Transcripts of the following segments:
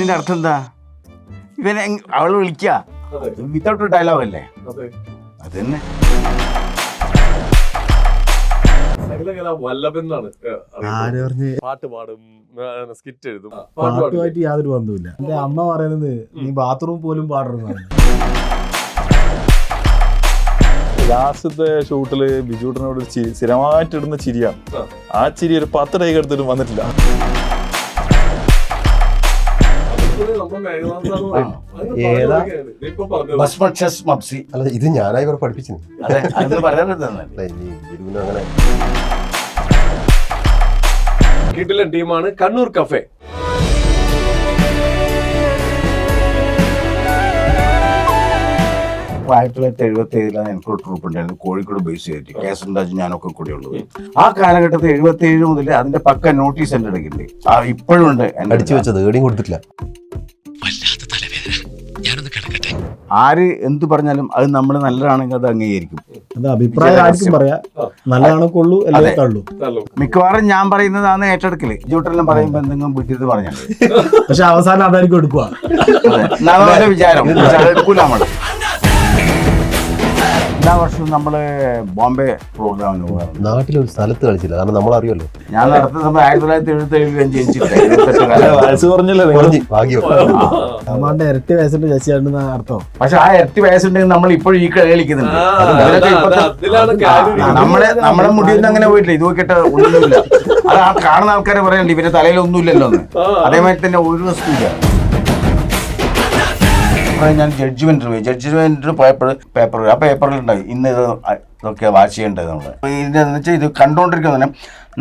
ഇതിന്റെ അർത്ഥം എന്താ? ഇവനെ അവള് വിളിക്കുക വിത്തൗട്ട് ഡയലോഗ് അല്ലേ? അത് തന്നെ. പാട്ട് പാടും, സ്കിറ്റ് എഴുതും. പാട്ടുമായിട്ട് യാതൊരു ബന്ധവുമില്ല. എന്റെ അമ്മ പറയുന്നത് നീ ബാത്റൂം പോലും പാടുന്നതാണ്. ലാസ്റ്റത്തെ ഷൂട്ടില് ബിജുട്ടനോട് സ്ഥിരമായിട്ടിടുന്ന ചിരിയാണ്. ആ ചിരി ഒരു 10 ടേക്ക് എടുത്തിട്ട് വന്നിട്ടില്ല. അല്ല, ഇത് ഞാനായി ഇവർ പഠിപ്പിച്ചു. കിടിലൻ ടീമാണ് കണ്ണൂർ കഫേ. 1977 എനിക്കൊരു ട്രൂപ്പ് ഉണ്ടായിരുന്നു, കോഴിക്കോട് ബേസ് ചെയ്തിട്ട് കേസൻരാജ് ഞാനൊക്കെ കൂടെ ഉള്ളത്. ആ കാലഘട്ടത്തിൽ 77 മുതൽ അതിന്റെ പക്ക നോട്ടീസ് എന്റെ എടുക്കുന്നുണ്ട്. ഇപ്പോഴും ഉണ്ട്. അടിച്ചു വെച്ചത് ഏടിയും കൊടുത്തിട്ടില്ല. ആര് എന്ത് പറഞ്ഞാലും അത് നമ്മൾ നല്ലതാണെങ്കിൽ അത് അംഗീകരിക്കും. അത് അഭിപ്രായം ആർക്കും പറയാം, നല്ലതാണോ കൊള്ളൂ അല്ലേ തള്ളൂ. മിക്കവാറും ഞാൻ പറയുന്നതാണ് ഏറ്റെടുക്കല്. ജൂട്ടെല്ലാം പറയുമ്പോ എന്തെങ്കിലും വീട്ടിൽ പറഞ്ഞാൽ പക്ഷെ അവസാനം അതായിരിക്കും എടുക്കുക. വിചാരം എടുക്കൂല നമ്മള്. എല്ലാ വർഷവും നമ്മള് ബോംബെ പ്രോഗ്രാമിന് പോകാറുണ്ട്. നാട്ടിലൊരു സ്ഥലത്ത് കളിച്ചില്ല, കാരണം നമ്മൾ അറിയുമല്ലോ. ഞാൻ നടത്തുന്ന സമയം 1977 ജനിച്ചിട്ട് അമ്മാന്റെ ഇരട്ടി വയസ്സിന്റെ ശശിയാണെന്ന് അർത്ഥം. പക്ഷെ ആ ഇരട്ടി വയസ്സുണ്ടെങ്കിൽ നമ്മൾ ഇപ്പോഴും ഈ കളി കളിക്കുന്നുണ്ട്. നമ്മളെ മുടിയൊന്നും അങ്ങനെ പോയിട്ടില്ല. ഇത് നോക്കിയിട്ട് ഒന്നുമില്ല. അത് ആ കാണുന്ന ആൾക്കാരെ പറയണ്ട ഇവരുടെ തലയിലൊന്നുമില്ലല്ലോ എന്ന്. അതേമാതിരി തന്നെ ഒരു വസ്തുവില്ല. ഞാൻ ജഡ്ജ്മെന്റ് പോയപ്പോൾ ആ പേപ്പറിലുണ്ടായി ഇന്ന് ഇതൊക്കെ വാച്ച് ചെയ്യേണ്ടത്. നമ്മൾ ഇതിനെന്ന് വെച്ചാൽ ഇത് കണ്ടുകൊണ്ടിരിക്കുന്ന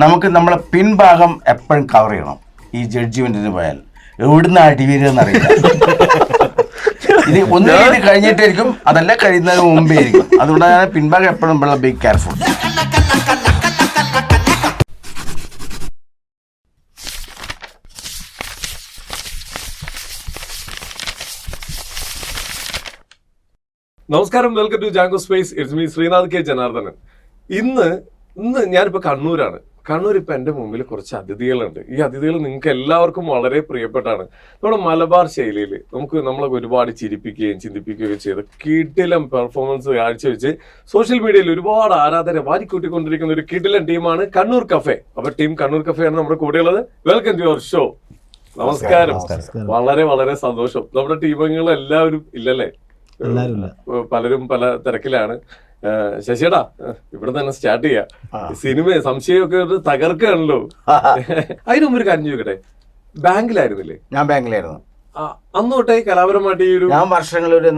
നമുക്ക് നമ്മളെ പിൻഭാഗം എപ്പോഴും കവർ ചെയ്യണം. ഈ ജഡ്ജ്മെന്റിന് പോയാൽ എവിടുന്ന് അടിവരുമെന്ന് അറിയില്ല. ഇത് ഒന്നും കഴിഞ്ഞിട്ടായിരിക്കും, അതല്ല കഴിയുന്നതിന് മുമ്പേ ആയിരിക്കും. അതുകൊണ്ട് ഞാൻ പിൻഭാഗം എപ്പോഴും ബി കെയർഫുൾ. നമസ്കാരം, welcome to Jango Space. It's me Sreenath K Janardhanan. ഇന്ന് ഞാനിപ്പോൾ കണ്ണൂരാണ്. കണ്ണൂർ ഇപ്പം എൻ്റെ മുമ്പിൽ കുറച്ച് അതിഥികളുണ്ട്. ഈ അതിഥികൾ നിങ്ങൾക്ക് എല്ലാവർക്കും വളരെ പ്രിയപ്പെട്ടാണ്. നമ്മുടെ മലബാർ ശൈലിയിൽ നമ്മളെ ഒരുപാട് ചിരിപ്പിക്കുകയും ചിന്തിപ്പിക്കുകയും ചെയ്ത് കിടിലം പെർഫോമൻസ് കാഴ്ചവെച്ച് സോഷ്യൽ മീഡിയയിൽ ഒരുപാട് ആരാധന വാരിക്കൂട്ടിക്കൊണ്ടിരിക്കുന്ന ഒരു കിടിലൻ ടീമാണ് കണ്ണൂർ കഫേ. അപ്പൊ ടീം കണ്ണൂർ കഫേയാണ് നമ്മുടെ കൂടെയുള്ളത്. Welcome to your show. നമസ്കാരം. വളരെ വളരെ സന്തോഷം. നമ്മുടെ ടീമംഗങ്ങൾ എല്ലാവരും ഇല്ലല്ലേ? പലരും പല തിരക്കിലാണ്. ശശിയേടാ, ഇവിടെ തന്നെ സ്റ്റാർട്ട് ചെയ്യാം. സിനിമ സംശയമൊക്കെ തകർക്കുകയാണല്ലോ. അതിന് മുമ്പ് ഒരു കാര്യം ചോദിക്കട്ടെ, ബാങ്കിലായിരുന്നില്ലേ? ഞാൻ ബാങ്കിലായിരുന്നു. അന്ന് തൊട്ടേ കലാപരമായിട്ട് ഈ ഒരു ഞാൻ വർഷങ്ങളൊരു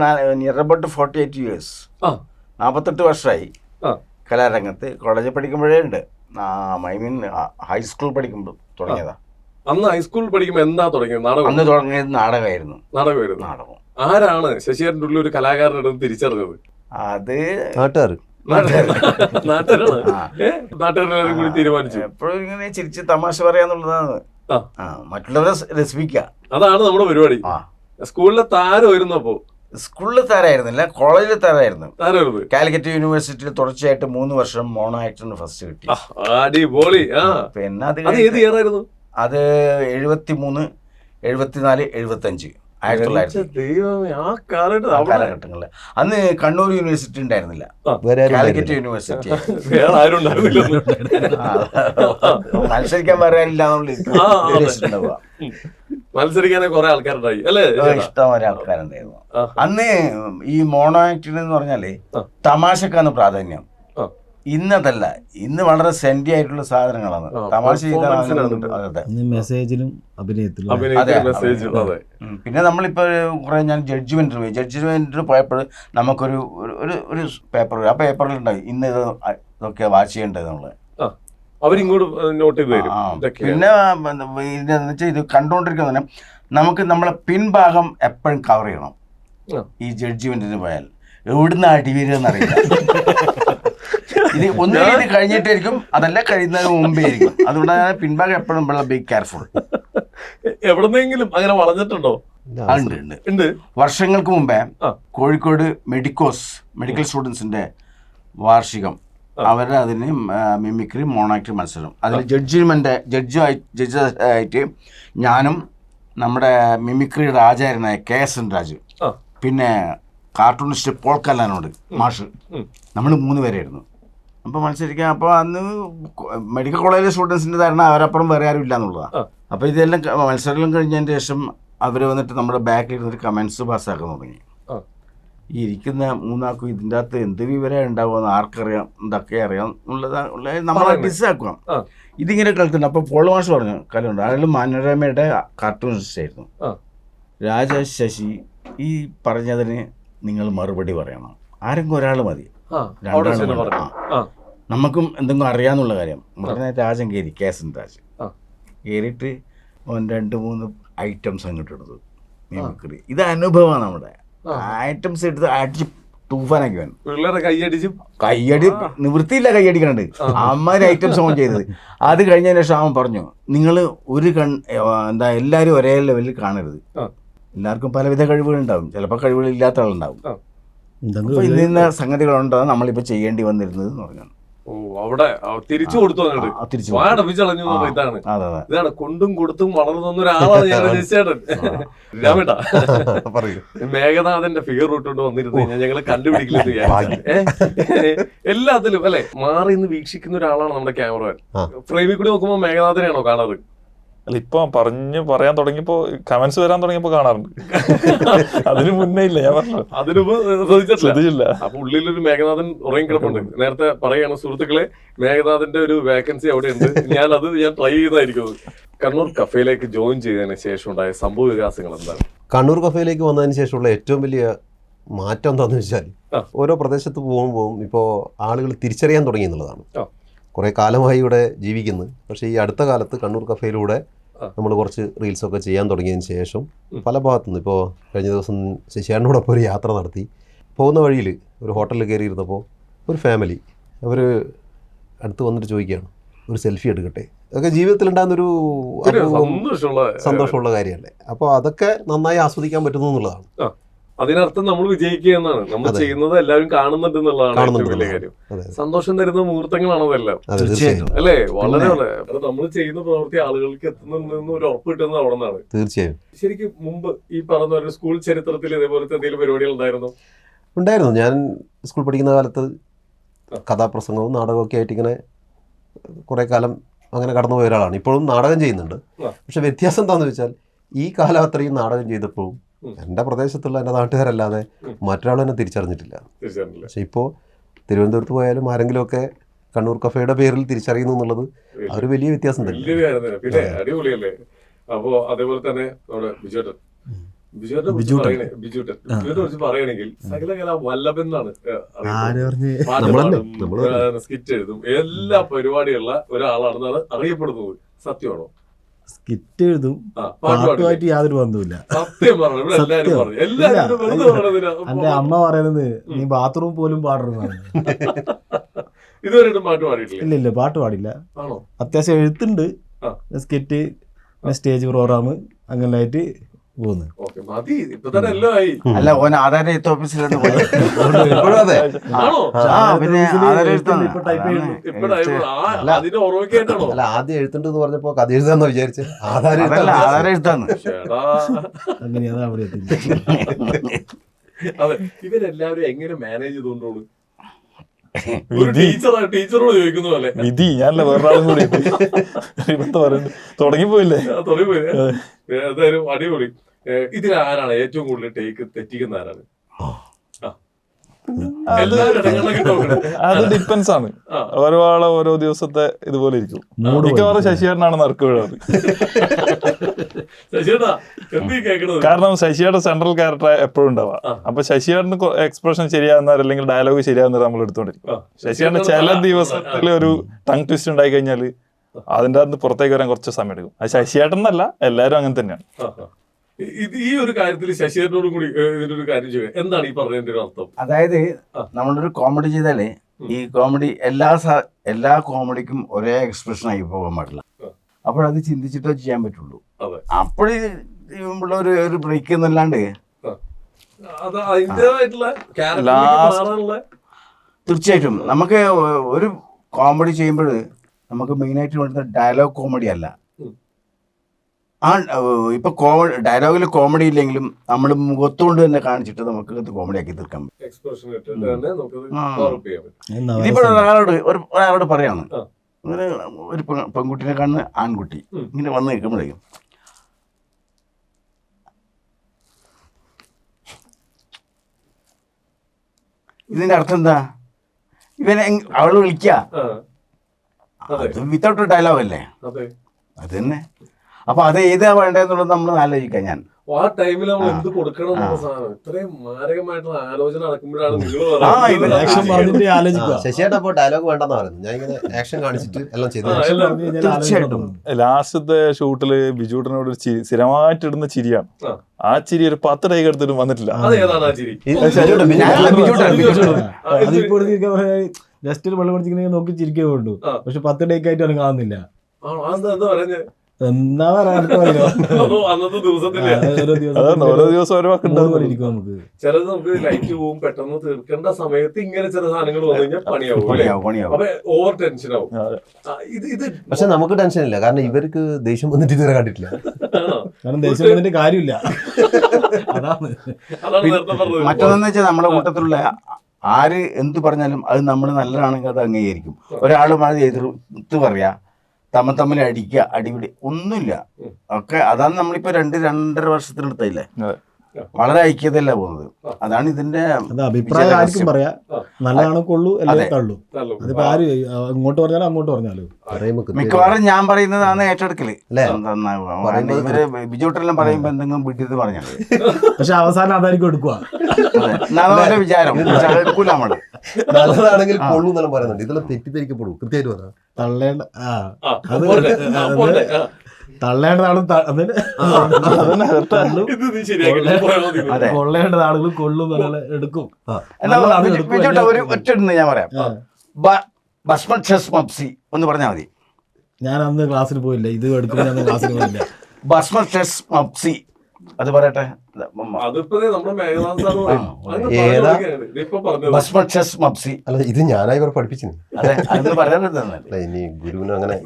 നിയർ അബൌട്ട് 48 years, 48 വർഷമായി കലാരംഗത്ത്. കോളേജിൽ പഠിക്കുമ്പോഴേ ഉണ്ട്. ഹൈസ്കൂൾ പഠിക്കുമ്പോൾ തുടങ്ങിയതാ. അന്ന് ഹൈസ്കൂൾ പഠിക്കുമ്പോൾ എന്താ തുടങ്ങിയത്? നാടകം. അന്ന് തുടങ്ങിയത് നാടകമായിരുന്നു. നാടകം. ആരാണ് ശശിയേട്ടൻ്റെ ഉള്ളിൽ ഒരു കലാകാരനെ തിരിച്ചറിഞ്ഞത്? അത് നാട്ടുകാരെല്ലാവരും കൂടി തീരുമാനിച്ചു. എപ്പോഴും ഇങ്ങനെ ചിരിച്ച് തമാശ പറയാന്നുള്ളതാണ്. മറ്റുള്ളവരെ രസിപ്പിക്കുക, അതാണ് നമ്മുടെ പരിപാടി. സ്കൂളിലെ താരമായിരുന്നു. അപ്പോ സ്കൂളിൽ താരമായിരുന്നില്ല, കോളേജിൽ താരമായിരുന്നു. കാലിക്കറ്റ് യൂണിവേഴ്സിറ്റിയിൽ തുടർച്ചയായിട്ട് 3 വർഷം മോണോ ആക്ടറിന് ഫസ്റ്റ് കിട്ടി. അടിപൊളി. പിന്നെ അത് 73, 74, 75, 1900 കാലഘട്ടങ്ങളില്. അന്ന് കണ്ണൂർ യൂണിവേഴ്സിറ്റി ഉണ്ടായിരുന്നില്ല, കാലിക്കറ്റ് യൂണിവേഴ്സിറ്റി. മത്സരിക്കാൻ പറയാനില്ല. മത്സരിക്കാനേ കുറെ ആൾക്കാരുണ്ടായി അല്ലേ? ഇഷ്ടം പോലെ ആൾക്കാരുണ്ടായിരുന്നു. അന്ന് ഈ മോണോ ആക്ടിന് എന്ന് പറഞ്ഞാല് തമാശക്കാണ് പ്രാധാന്യം. ഇന്നതല്ല, ഇന്ന് വളരെ സെന്റി ആയിട്ടുള്ള സാധനങ്ങളാണ്. തമാശ മെസ്സേജിലും അഭിനയത്തിലും. പിന്നെ നമ്മളിപ്പോ കുറെ ഞാൻ ജഡ്ജ്മെന്റിന് പോയപ്പോൾ നമുക്കൊരു ഒരു പേപ്പർ, ആ പേപ്പറിലുണ്ടായി ഇന്ന് ഇതൊക്കെ വാച്ച് ചെയ്യേണ്ടത് നമ്മള്. പിന്നെ ഇതെന്ന് വെച്ചാൽ ഇത് കണ്ടുകൊണ്ടിരിക്കുന്ന നമുക്ക് നമ്മളെ പിൻഭാഗം എപ്പോഴും കവർ ചെയ്യണം. ഈ ജഡ്ജ്മെന്റിന് പോയാൽ എവിടുന്ന് അടിവരുമെന്ന് അറിയില്ല. ഇത് ഒന്നും കഴിഞ്ഞിട്ടായിരിക്കും, അതല്ല കഴിയുന്നതിന് മുമ്പേ ആയിരിക്കും. അതുകൊണ്ട് ഞാൻ പിൻഭാഗം എപ്പോഴും ബി കെയർഫുൾ. എവിടെന്നെങ്കിലും അങ്ങനെ വളഞ്ഞിട്ടുണ്ടോ? ഉണ്ട്. വർഷങ്ങൾക്ക് മുമ്പേ കോഴിക്കോട് മെഡിക്കൽ സ്റ്റുഡൻസിന്റെ വാർഷികം, അവരുടെ അതിന് മിമിക്രി മോണാക്ട് മത്സരം, അതിൽ ജഡ്ജായിട്ട് ഞാനും നമ്മുടെ മിമിക്രിയുടെ ആചാര്യനായ KS രാജു, ആ. പിന്നെ കാർട്ടൂണിസ്റ്റ് പോൾ കല്ലാനോട് മാഷ്, നമ്മൾ 3 പേരായിരുന്നു. അപ്പോൾ മത്സരിക്കാൻ. അപ്പോൾ അന്ന് മെഡിക്കൽ കോളേജിലെ സ്റ്റുഡൻസിൻ്റെ ധാരണ അവരപ്പുറം വേറെ ആരും ഇല്ല എന്നുള്ളതാണ്. അപ്പോൾ ഇതെല്ലാം മത്സരം കഴിഞ്ഞതിന് ശേഷം അവർ വന്നിട്ട് നമ്മുടെ ബാക്കിൽ ഇരുന്നിട്ട് കമൻസ് പാസ്സാക്കാൻ തുടങ്ങി. ഈ ഇരിക്കുന്ന 3 ആൾക്കും ഇതിൻ്റെ അകത്ത് എന്ത് വിവരം ഉണ്ടാവുമെന്ന് ആർക്കറിയാം, എന്തൊക്കെ അറിയാം ഉള്ളത് നമ്മളെ ഡിസ്സാക്കുക. ഇതിങ്ങനെ കളിക്കുന്നുണ്ട്. അപ്പോൾ പോൾ മാഷ് പറഞ്ഞു കലുണ്ട്, അയാൾ മനോരമയുടെ കാർട്ടൂണിസ്റ്റ് ആയിരുന്നു. രാജേഷ് ശശി, ഈ പറഞ്ഞതിന് നിങ്ങൾ മറുപടി പറയണം. ആരെങ്കിലും ഒരാൾ മതി, നമുക്കും എന്തെങ്കിലും അറിയാന്നുള്ള കാര്യം. ഉടനെ രാജൻ കയറി, KS രാജ് കയറിയിട്ട് 2-3 ഐറ്റംസ് അങ്ങോട്ട് എടുത്തു. മിമിക്രി ഇത് അനുഭവമാണ്. നമ്മുടെ ഐറ്റംസ് എടുത്ത് അടിച്ച് തൂഫാനാക്കി വേണം. കയ്യടി നിവൃത്തിയില്ല, കയ്യടിക്കണുണ്ട്. അമ്മാതിരി ഐറ്റംസ് ഓൺ ചെയ്തത്. അത് കഴിഞ്ഞതിന് ശേഷം അവൻ പറഞ്ഞു, നിങ്ങൾ ഒരു എല്ലാവരും ഒരേ ലെവലിൽ കാണരുത്. എല്ലാവർക്കും പലവിധ കഴിവുകളുണ്ടാവും, ചിലപ്പോൾ കഴിവുകളില്ലാത്ത ആളുണ്ടാവും. അപ്പോൾ ഇന്ന സംഗതികളുണ്ടോ നമ്മളിപ്പോൾ ചെയ്യേണ്ടി വന്നിരുന്നത് എന്ന് പറഞ്ഞു. അവിടെ തിരിച്ചു കൊടുത്തു. ഇതാണ് കൊണ്ടും കൊടുത്തും വളർന്നു ഒരാളാണ് ഞാൻ രജിസ്റ്റേട്ടൻ. രാമേട്ടാ, മേഘനാഥന്റെ ഫിഗർ ഇട്ടുകൊണ്ട് വന്നിരുന്നു കഴിഞ്ഞാൽ ഞങ്ങള് കണ്ടുപിടിക്കില്ലെന്ന് എല്ലാത്തിലും അല്ലെ മാറി നിന്ന് വീക്ഷിക്കുന്ന ഒരാളാണ് നമ്മുടെ ക്യാമറമാൻ. ഫ്രെയിമിൽ കൂടി നോക്കുമ്പോ മേഘനാഥനെയാണോ കാണാറ്? അല്ല, ഇപ്പൊ പറയാൻ തുടങ്ങിയപ്പോ കമന്റ്സ് വരാൻ തുടങ്ങിയപ്പോ കാണാറുണ്ട്. അതിന് മുന്നേ ഇല്ല, ഞാൻ പറഞ്ഞു. അതിന് ശ്രദ്ധിച്ചില്ല. അപ്പൊ ഉള്ളിലൊരു മേഘനാഥൻ ഉറങ്ങിക്കിടപ്പുണ്ട്. നേരത്തെ പറയാണ് സുഹൃത്തുക്കളെ, മേഘനാഥന്റെ ഒരു വേക്കൻസി അവിടെ ഉണ്ട്. ഞാൻ ട്രൈ ചെയ്യുന്നതായിരിക്കും. കണ്ണൂർ കഫേയിലേക്ക് ജോയിൻ ചെയ്തതിന് ശേഷം ഉണ്ടായ സംഭവ വികാസങ്ങൾ എന്താണ്? കണ്ണൂർ കഫേയിലേക്ക് വന്നതിന് ശേഷമുള്ള ഏറ്റവും വലിയ മാറ്റം എന്താണെന്ന് വെച്ചാൽ, ഓരോ പ്രദേശത്ത് പോകുമ്പോൾ ഇപ്പോൾ ആളുകൾ തിരിച്ചറിയാൻ തുടങ്ങി എന്നുള്ളതാണ്. കുറേ കാലമായി ഇവിടെ ജീവിക്കുന്നു. പക്ഷേ ഈ അടുത്ത കാലത്ത് കണ്ണൂർ കഫേയിലൂടെ നമ്മൾ കുറച്ച് റീൽസൊക്കെ ചെയ്യാൻ തുടങ്ങിയതിന് ശേഷം പല ഭാഗത്തുനിന്ന്, ഇപ്പോൾ കഴിഞ്ഞ ദിവസം ശശിയാനോടൊപ്പം ഒരു യാത്ര നടത്തി പോകുന്ന വഴിയിൽ ഒരു ഹോട്ടലിൽ കയറിയിരുന്നപ്പോൾ ഒരു ഫാമിലി അവർ അടുത്ത് വന്നിട്ട് ചോദിക്കുകയാണ്, ഒരു സെൽഫി എടുക്കട്ടെ. അതൊക്കെ ജീവിതത്തിലുണ്ടാകുന്നൊരു സന്തോഷമുള്ള കാര്യമല്ലേ. അപ്പോൾ അതൊക്കെ നന്നായി ആസ്വദിക്കാൻ പറ്റുന്നു എന്നുള്ളതാണ്. അതിനർത്ഥം നമ്മൾ വിജയിക്കുക എന്നാണ്. നമ്മൾ ചെയ്യുന്നത് എല്ലാവരും കാണുന്നുണ്ട് എന്നുള്ളതാണ് ഏറ്റവും വലിയ കാര്യം. സന്തോഷം തരുന്ന മുഹൂർത്തങ്ങളാണ് അതെല്ലാം, അല്ലേ? വളരെ നമ്മൾ ചെയ്യുന്ന പ്രവൃത്തി ആളുകൾക്ക് എത്തുന്നുണ്ടെന്ന് ഒരു ഉറപ്പ് കിട്ടുന്നത് അവിടെ നിന്നാണ്. തീർച്ചയായും. ശരിക്കും മുമ്പ് ഈ പറഞ്ഞ ഒരു സ്കൂൾ ചരിത്രത്തിൽ ഇതേപോലത്തെ എന്തെങ്കിലും പരിപാടികൾ ഉണ്ടായിരുന്നു? ഞാൻ സ്കൂൾ പഠിക്കുന്ന കാലത്ത് കഥാപ്രസംഗവും നാടകമൊക്കെ ആയിട്ട് ഇങ്ങനെ കുറേ കാലം അങ്ങനെ കടന്നുപോയ ഒരാളാണ്. ഇപ്പോഴും നാടകം ചെയ്യുന്നുണ്ട്. പക്ഷെ വ്യത്യാസം എന്താണെന്ന് വെച്ചാൽ, ഈ കാലം അത്രയും നാടകം ചെയ്തപ്പോഴും എൻ്റെ പ്രദേശത്തുള്ള എൻ്റെ നാട്ടുകാരല്ലാതെ മറ്റൊരാളും എന്നെ തിരിച്ചറിഞ്ഞിട്ടില്ല. പക്ഷെ ഇപ്പോൾ തിരുവനന്തപുരത്ത് പോയാലും ആരെങ്കിലുമൊക്കെ കണ്ണൂർ കഫേയുടെ പേരിൽ തിരിച്ചറിയുന്നു എന്നുള്ളത് അതൊരു വലിയ വ്യത്യാസം തന്നെ. പിന്നെ അടിപൊളിയല്ലേ. അപ്പോ അതേപോലെ തന്നെ നമ്മുടെ ബിജുവിനെ കുറിച്ച് പറയുകയാണെങ്കിൽ സകലകല വല്ലഭൻ എന്നാണ്. സ്കിറ്റ് എഴുതും, എല്ലാ പരിപാടിയുള്ള ഒരാളാണെന്നാണ് അറിയപ്പെടുന്നത്. സത്യമാണോ? സ്കിറ്റ് എഴുതും, പാട്ടുമായിട്ട് യാതൊരു ബന്ധവുമില്ല. എന്റെ അമ്മ പറയുന്നത് നീ ബാത്റൂം പോലും പാടരുതാണ്. ഇതുവരെ പാട്ട് പാടിയിട്ടില്ല? ഇല്ല, പാട്ട് പാടില്ല. അത്യാവശ്യം എഴുത്തുണ്ട്, സ്കിറ്റ്, സ്റ്റേജ് പ്രോഗ്രാം അങ്ങനെ ആയിട്ട് പോകുന്നു. അല്ല, ഓൻ ആധാര എഴുത്ത് ഓഫീസിലൊന്നും പോയി. അല്ല, ആദ്യം എഴുത്തുണ്ടെന്ന് പറഞ്ഞപ്പോ കഥ എഴുതാന്ന് വിചാരിച്ചു. ആധാര എഴുത്താന്ന്. അങ്ങനെയാണ് അവിടെ എത്തി. അതെ, ഇവരെല്ലാവരും എങ്ങനെ മാനേജ് ചെയ്തുകൊണ്ടോളൂ? ടീച്ചറോട് ചോദിക്കുന്ന പോലെ വിധി ഞാനല്ല വേറൊരാളും കൂടി തുടങ്ങിപ്പോയില്ലേ? ഏതായാലും അടിപൊളി. ഇതിൽ ആരാണ് ഏറ്റവും കൂടുതൽ ടേക്ക് തെറ്റിക്കുന്ന ആരാണ്? അത് ഡിപ്പെൻസ് ആണ്. ഓരോ ആളെ ഓരോ ദിവസത്തെ ഇതുപോലെ ഇരിക്കും. മിക്കവാറും ശശിയേട്ടനാണ് നറുക്ക് വീഴാറ്. കാരണം ശശിയുടെ സെൻട്രൽ ക്യാരക്ടർ എപ്പോഴും ഉണ്ടാവാം. അപ്പൊ ശശിയേട്ടന് എക്സ്പ്രഷൻ ശരിയാകുന്നവർ അല്ലെങ്കിൽ ഡയലോഗ് ശരിയാകുന്നവർ നമ്മൾ എടുത്തോണ്ടിരിക്കും. ശശിയേട്ടന് ചില ദിവസത്തിൽ ഒരു ടങ് ട്വിസ്റ്റ് ഉണ്ടായി കഴിഞ്ഞാൽ അതിൻ്റെ അകത്ത് പുറത്തേക്ക് വരാൻ കുറച്ച് സമയം എടുക്കും. അത് ശശിയേട്ടൻ എന്നല്ല, എല്ലാവരും അങ്ങനെ തന്നെയാണ്. ഈ ഒരു കാര്യത്തിൽ ശശിയേട്ടനോടും കൂടി ഇതിനൊരു കാര്യം ചെയ്യുക, എന്താണ് ഈ പറഞ്ഞതിന്റെ ഒരു അർത്ഥം? അതായത് നമ്മളൊരു കോമഡി ചെയ്താലേ ഈ കോമഡി എല്ലാ കോമഡിക്കും ഒരേ എക്സ്പ്രഷൻ ആയി പോകാൻ പാടില്ല. അപ്പോഴത് ചിന്തിച്ചിട്ടേ ചെയ്യാൻ പറ്റുള്ളൂ. അപ്പോഴുള്ള ഒരു ബ്രേക്ക് എന്നല്ലാണ്ട് തീർച്ചയായിട്ടും നമുക്ക് ഒരു കോമഡി ചെയ്യുമ്പോൾ നമുക്ക് മെയിനായിട്ട് വേണ്ടുന്ന ഡയലോഗ് കോമഡി അല്ല, ഇപ്പൊ ഡയലോഗിൽ കോമഡി ഇല്ലെങ്കിലും നമ്മൾ മുഖത്തുകൊണ്ട് തന്നെ കാണിച്ചിട്ട് നമുക്ക് അത് കോമഡി ആക്കി തീർക്കാൻ പറ്റും. എക്സ്പ്രഷൻ ഇട്ടിട്ട് തന്നെ നമുക്കത് ഡെവലപ്പ് ചെയ്യാൻ പറ്റും. ഇതിപ്പോ ഒരാളോട് പറയാണ്, ഇങ്ങനെ ഒരു പെൺകുട്ടിനെ കാണുന്ന ആൺകുട്ടി ഇങ്ങനെ വന്ന് നിൽക്കുമ്പോഴേക്കും ഇതിന്റെ അർത്ഥം എന്താ, ഇവനെ അവള് വിളിക്ക, അത് വിത്തൗട്ട് ഡയലോഗ് അല്ലേ, അതെ അത് തന്നെ. അപ്പൊ അത് ഏതാ വേണ്ടതെന്നുള്ളത് നമ്മൾ ആലോചിക്കാം. ഞാൻ ആ ടൈമിൽ നമ്മൾ എന്ത് കൊടുക്കണം എന്നുള്ള സാധനം ഇത്രയും മാരകമായിട്ടുള്ള ആലോചന നടക്കുമ്പോഴാണ് ആക്ഷൻ പറഞ്ഞിട്ട് ആലോചിക്കുക. ശശിയേട്ട അപ്പോൾ ഡയലോഗ് വേണ്ടെന്ന് പറയുന്നത്, ഞാൻ ഇങ്ങനെ ആക്ഷൻ കാണിച്ചിട്ട് എല്ലാം ചെയ്തു. തീർച്ചയായിട്ടും ലാസ്റ്റത്തെ ഷൂട്ടില് ബിജുട്ടനോട് ഒരു സ്ഥിരമായിട്ട് ഇടുന്ന ചിരിയാണ്. ആ ചിരി ഒരു 10 ടേക്ക് എടുത്തിട്ട് വന്നിട്ടില്ല. അതേതാണ് ആ ചിരി? അതിപ്പോ ജസ്റ്റ് ഒരു വെള്ളം കുടിച്ചിങ്ങനെ നോക്കി ചിരിക്കേ വേണ്ടു, പക്ഷെ 10 ടേക്ക് ആയിട്ട് അവന് കാണുന്നില്ല. എന്നാ പറയാ അന്നത്തെ ദിവസത്തില് ഓരോ ദിവസം ഓരോ വാക്ക് ഇരിക്കും നമുക്ക്. ചിലത് നമുക്ക് ലൈറ്റ് പോവും, പെട്ടെന്ന് തീർക്കേണ്ട സമയത്ത് ഇങ്ങനെ ചില സാധനങ്ങൾ വന്നു കഴിഞ്ഞാൽ പണിയാവും. അപ്പൊ ഓവർ ടെൻഷൻ ആവും. ഇത് പക്ഷെ നമുക്ക് ടെൻഷൻ ഇല്ല, കാരണം ഇവർക്ക് ദേഷ്യം വന്നിട്ട് ഇതുവരെ കണ്ടിട്ടില്ല. കാരണം ദേഷ്യം വന്നിട്ട് കാര്യമില്ല. അതാണ് നേരത്തെ പറഞ്ഞത്. മറ്റൊന്നെന്ന് വെച്ചാൽ നമ്മുടെ കൂട്ടത്തിലുള്ള ആര് എന്ത് പറഞ്ഞാലും അത് നമ്മൾ നല്ലതാണെങ്കിൽ അത് അംഗീകരിക്കും. ഒരാളും അത് എതിർത്ത് പറയാ, തമ്മിൽ അടിക്കുക, അടിപിടി ഒന്നുമില്ല. ഒക്കെ അതാണ് നമ്മളിപ്പോ 2-2.5 വർഷത്തിനടുത്തല്ലേ, വളരെ ഐക്യതയല്ല പോകുന്നത്. അതാണ് ഇതിന്റെ അഭിപ്രായം. ആർക്കും പറയാ, നല്ലതാണോ കൊള്ളു അല്ലെ തള്ളു. അതിപ്പോ ആര് അങ്ങോട്ട് പറഞ്ഞാലും അങ്ങോട്ട് പറഞ്ഞാലും മിക്കവാറും ഞാൻ പറയുന്നതാണ് ഏറ്റെടുക്കല്. ഇവര് ബിജുട്ടെല്ലാം പറയുമ്പോ എന്തെങ്കിലും വിട്ടിട്ട് പറഞ്ഞാല് പക്ഷെ അവസാനം അതായിരിക്കും എടുക്കുക. വിചാരം എടുക്കൂല നമ്മള്. നല്ലതാണെങ്കിൽ കൊള്ളു എന്നെല്ലാം പറയുന്നുണ്ട്. ഇതെല്ലാം തെറ്റിദ്ധരിക്കപ്പെടും. കൃത്യമായിട്ട് പറയാം. തള്ളേണ്ട തള്ളേണ്ട ആളും കൊള്ളേണ്ട ആളുകൾ കൊള്ളും എടുക്കും. ഒരു ഒറ്റ ഞാൻ പറയാം, ഭസ്മ ചെസ് മപ്സി ഒന്ന് പറഞ്ഞാൽ മതി. ഞാൻ അന്ന് ക്ലാസ്സിൽ പോയില്ല, ഇത് എടുക്കുമ്പോൾ ഞാൻ ക്ലാസ്സിൽ പോയില്ല. ഭസ്മ ചെസ് മപ്സി അത് പറയട്ടെ. ഭസ്മ ചെസ് മപ്സി അല്ല, ഇത് ഞാനായി ഇവർ പഠിപ്പിച്ചു. അതെ, അതൊന്ന് പറയാൻ ഇനി ഗുരുവിന് അങ്ങനെ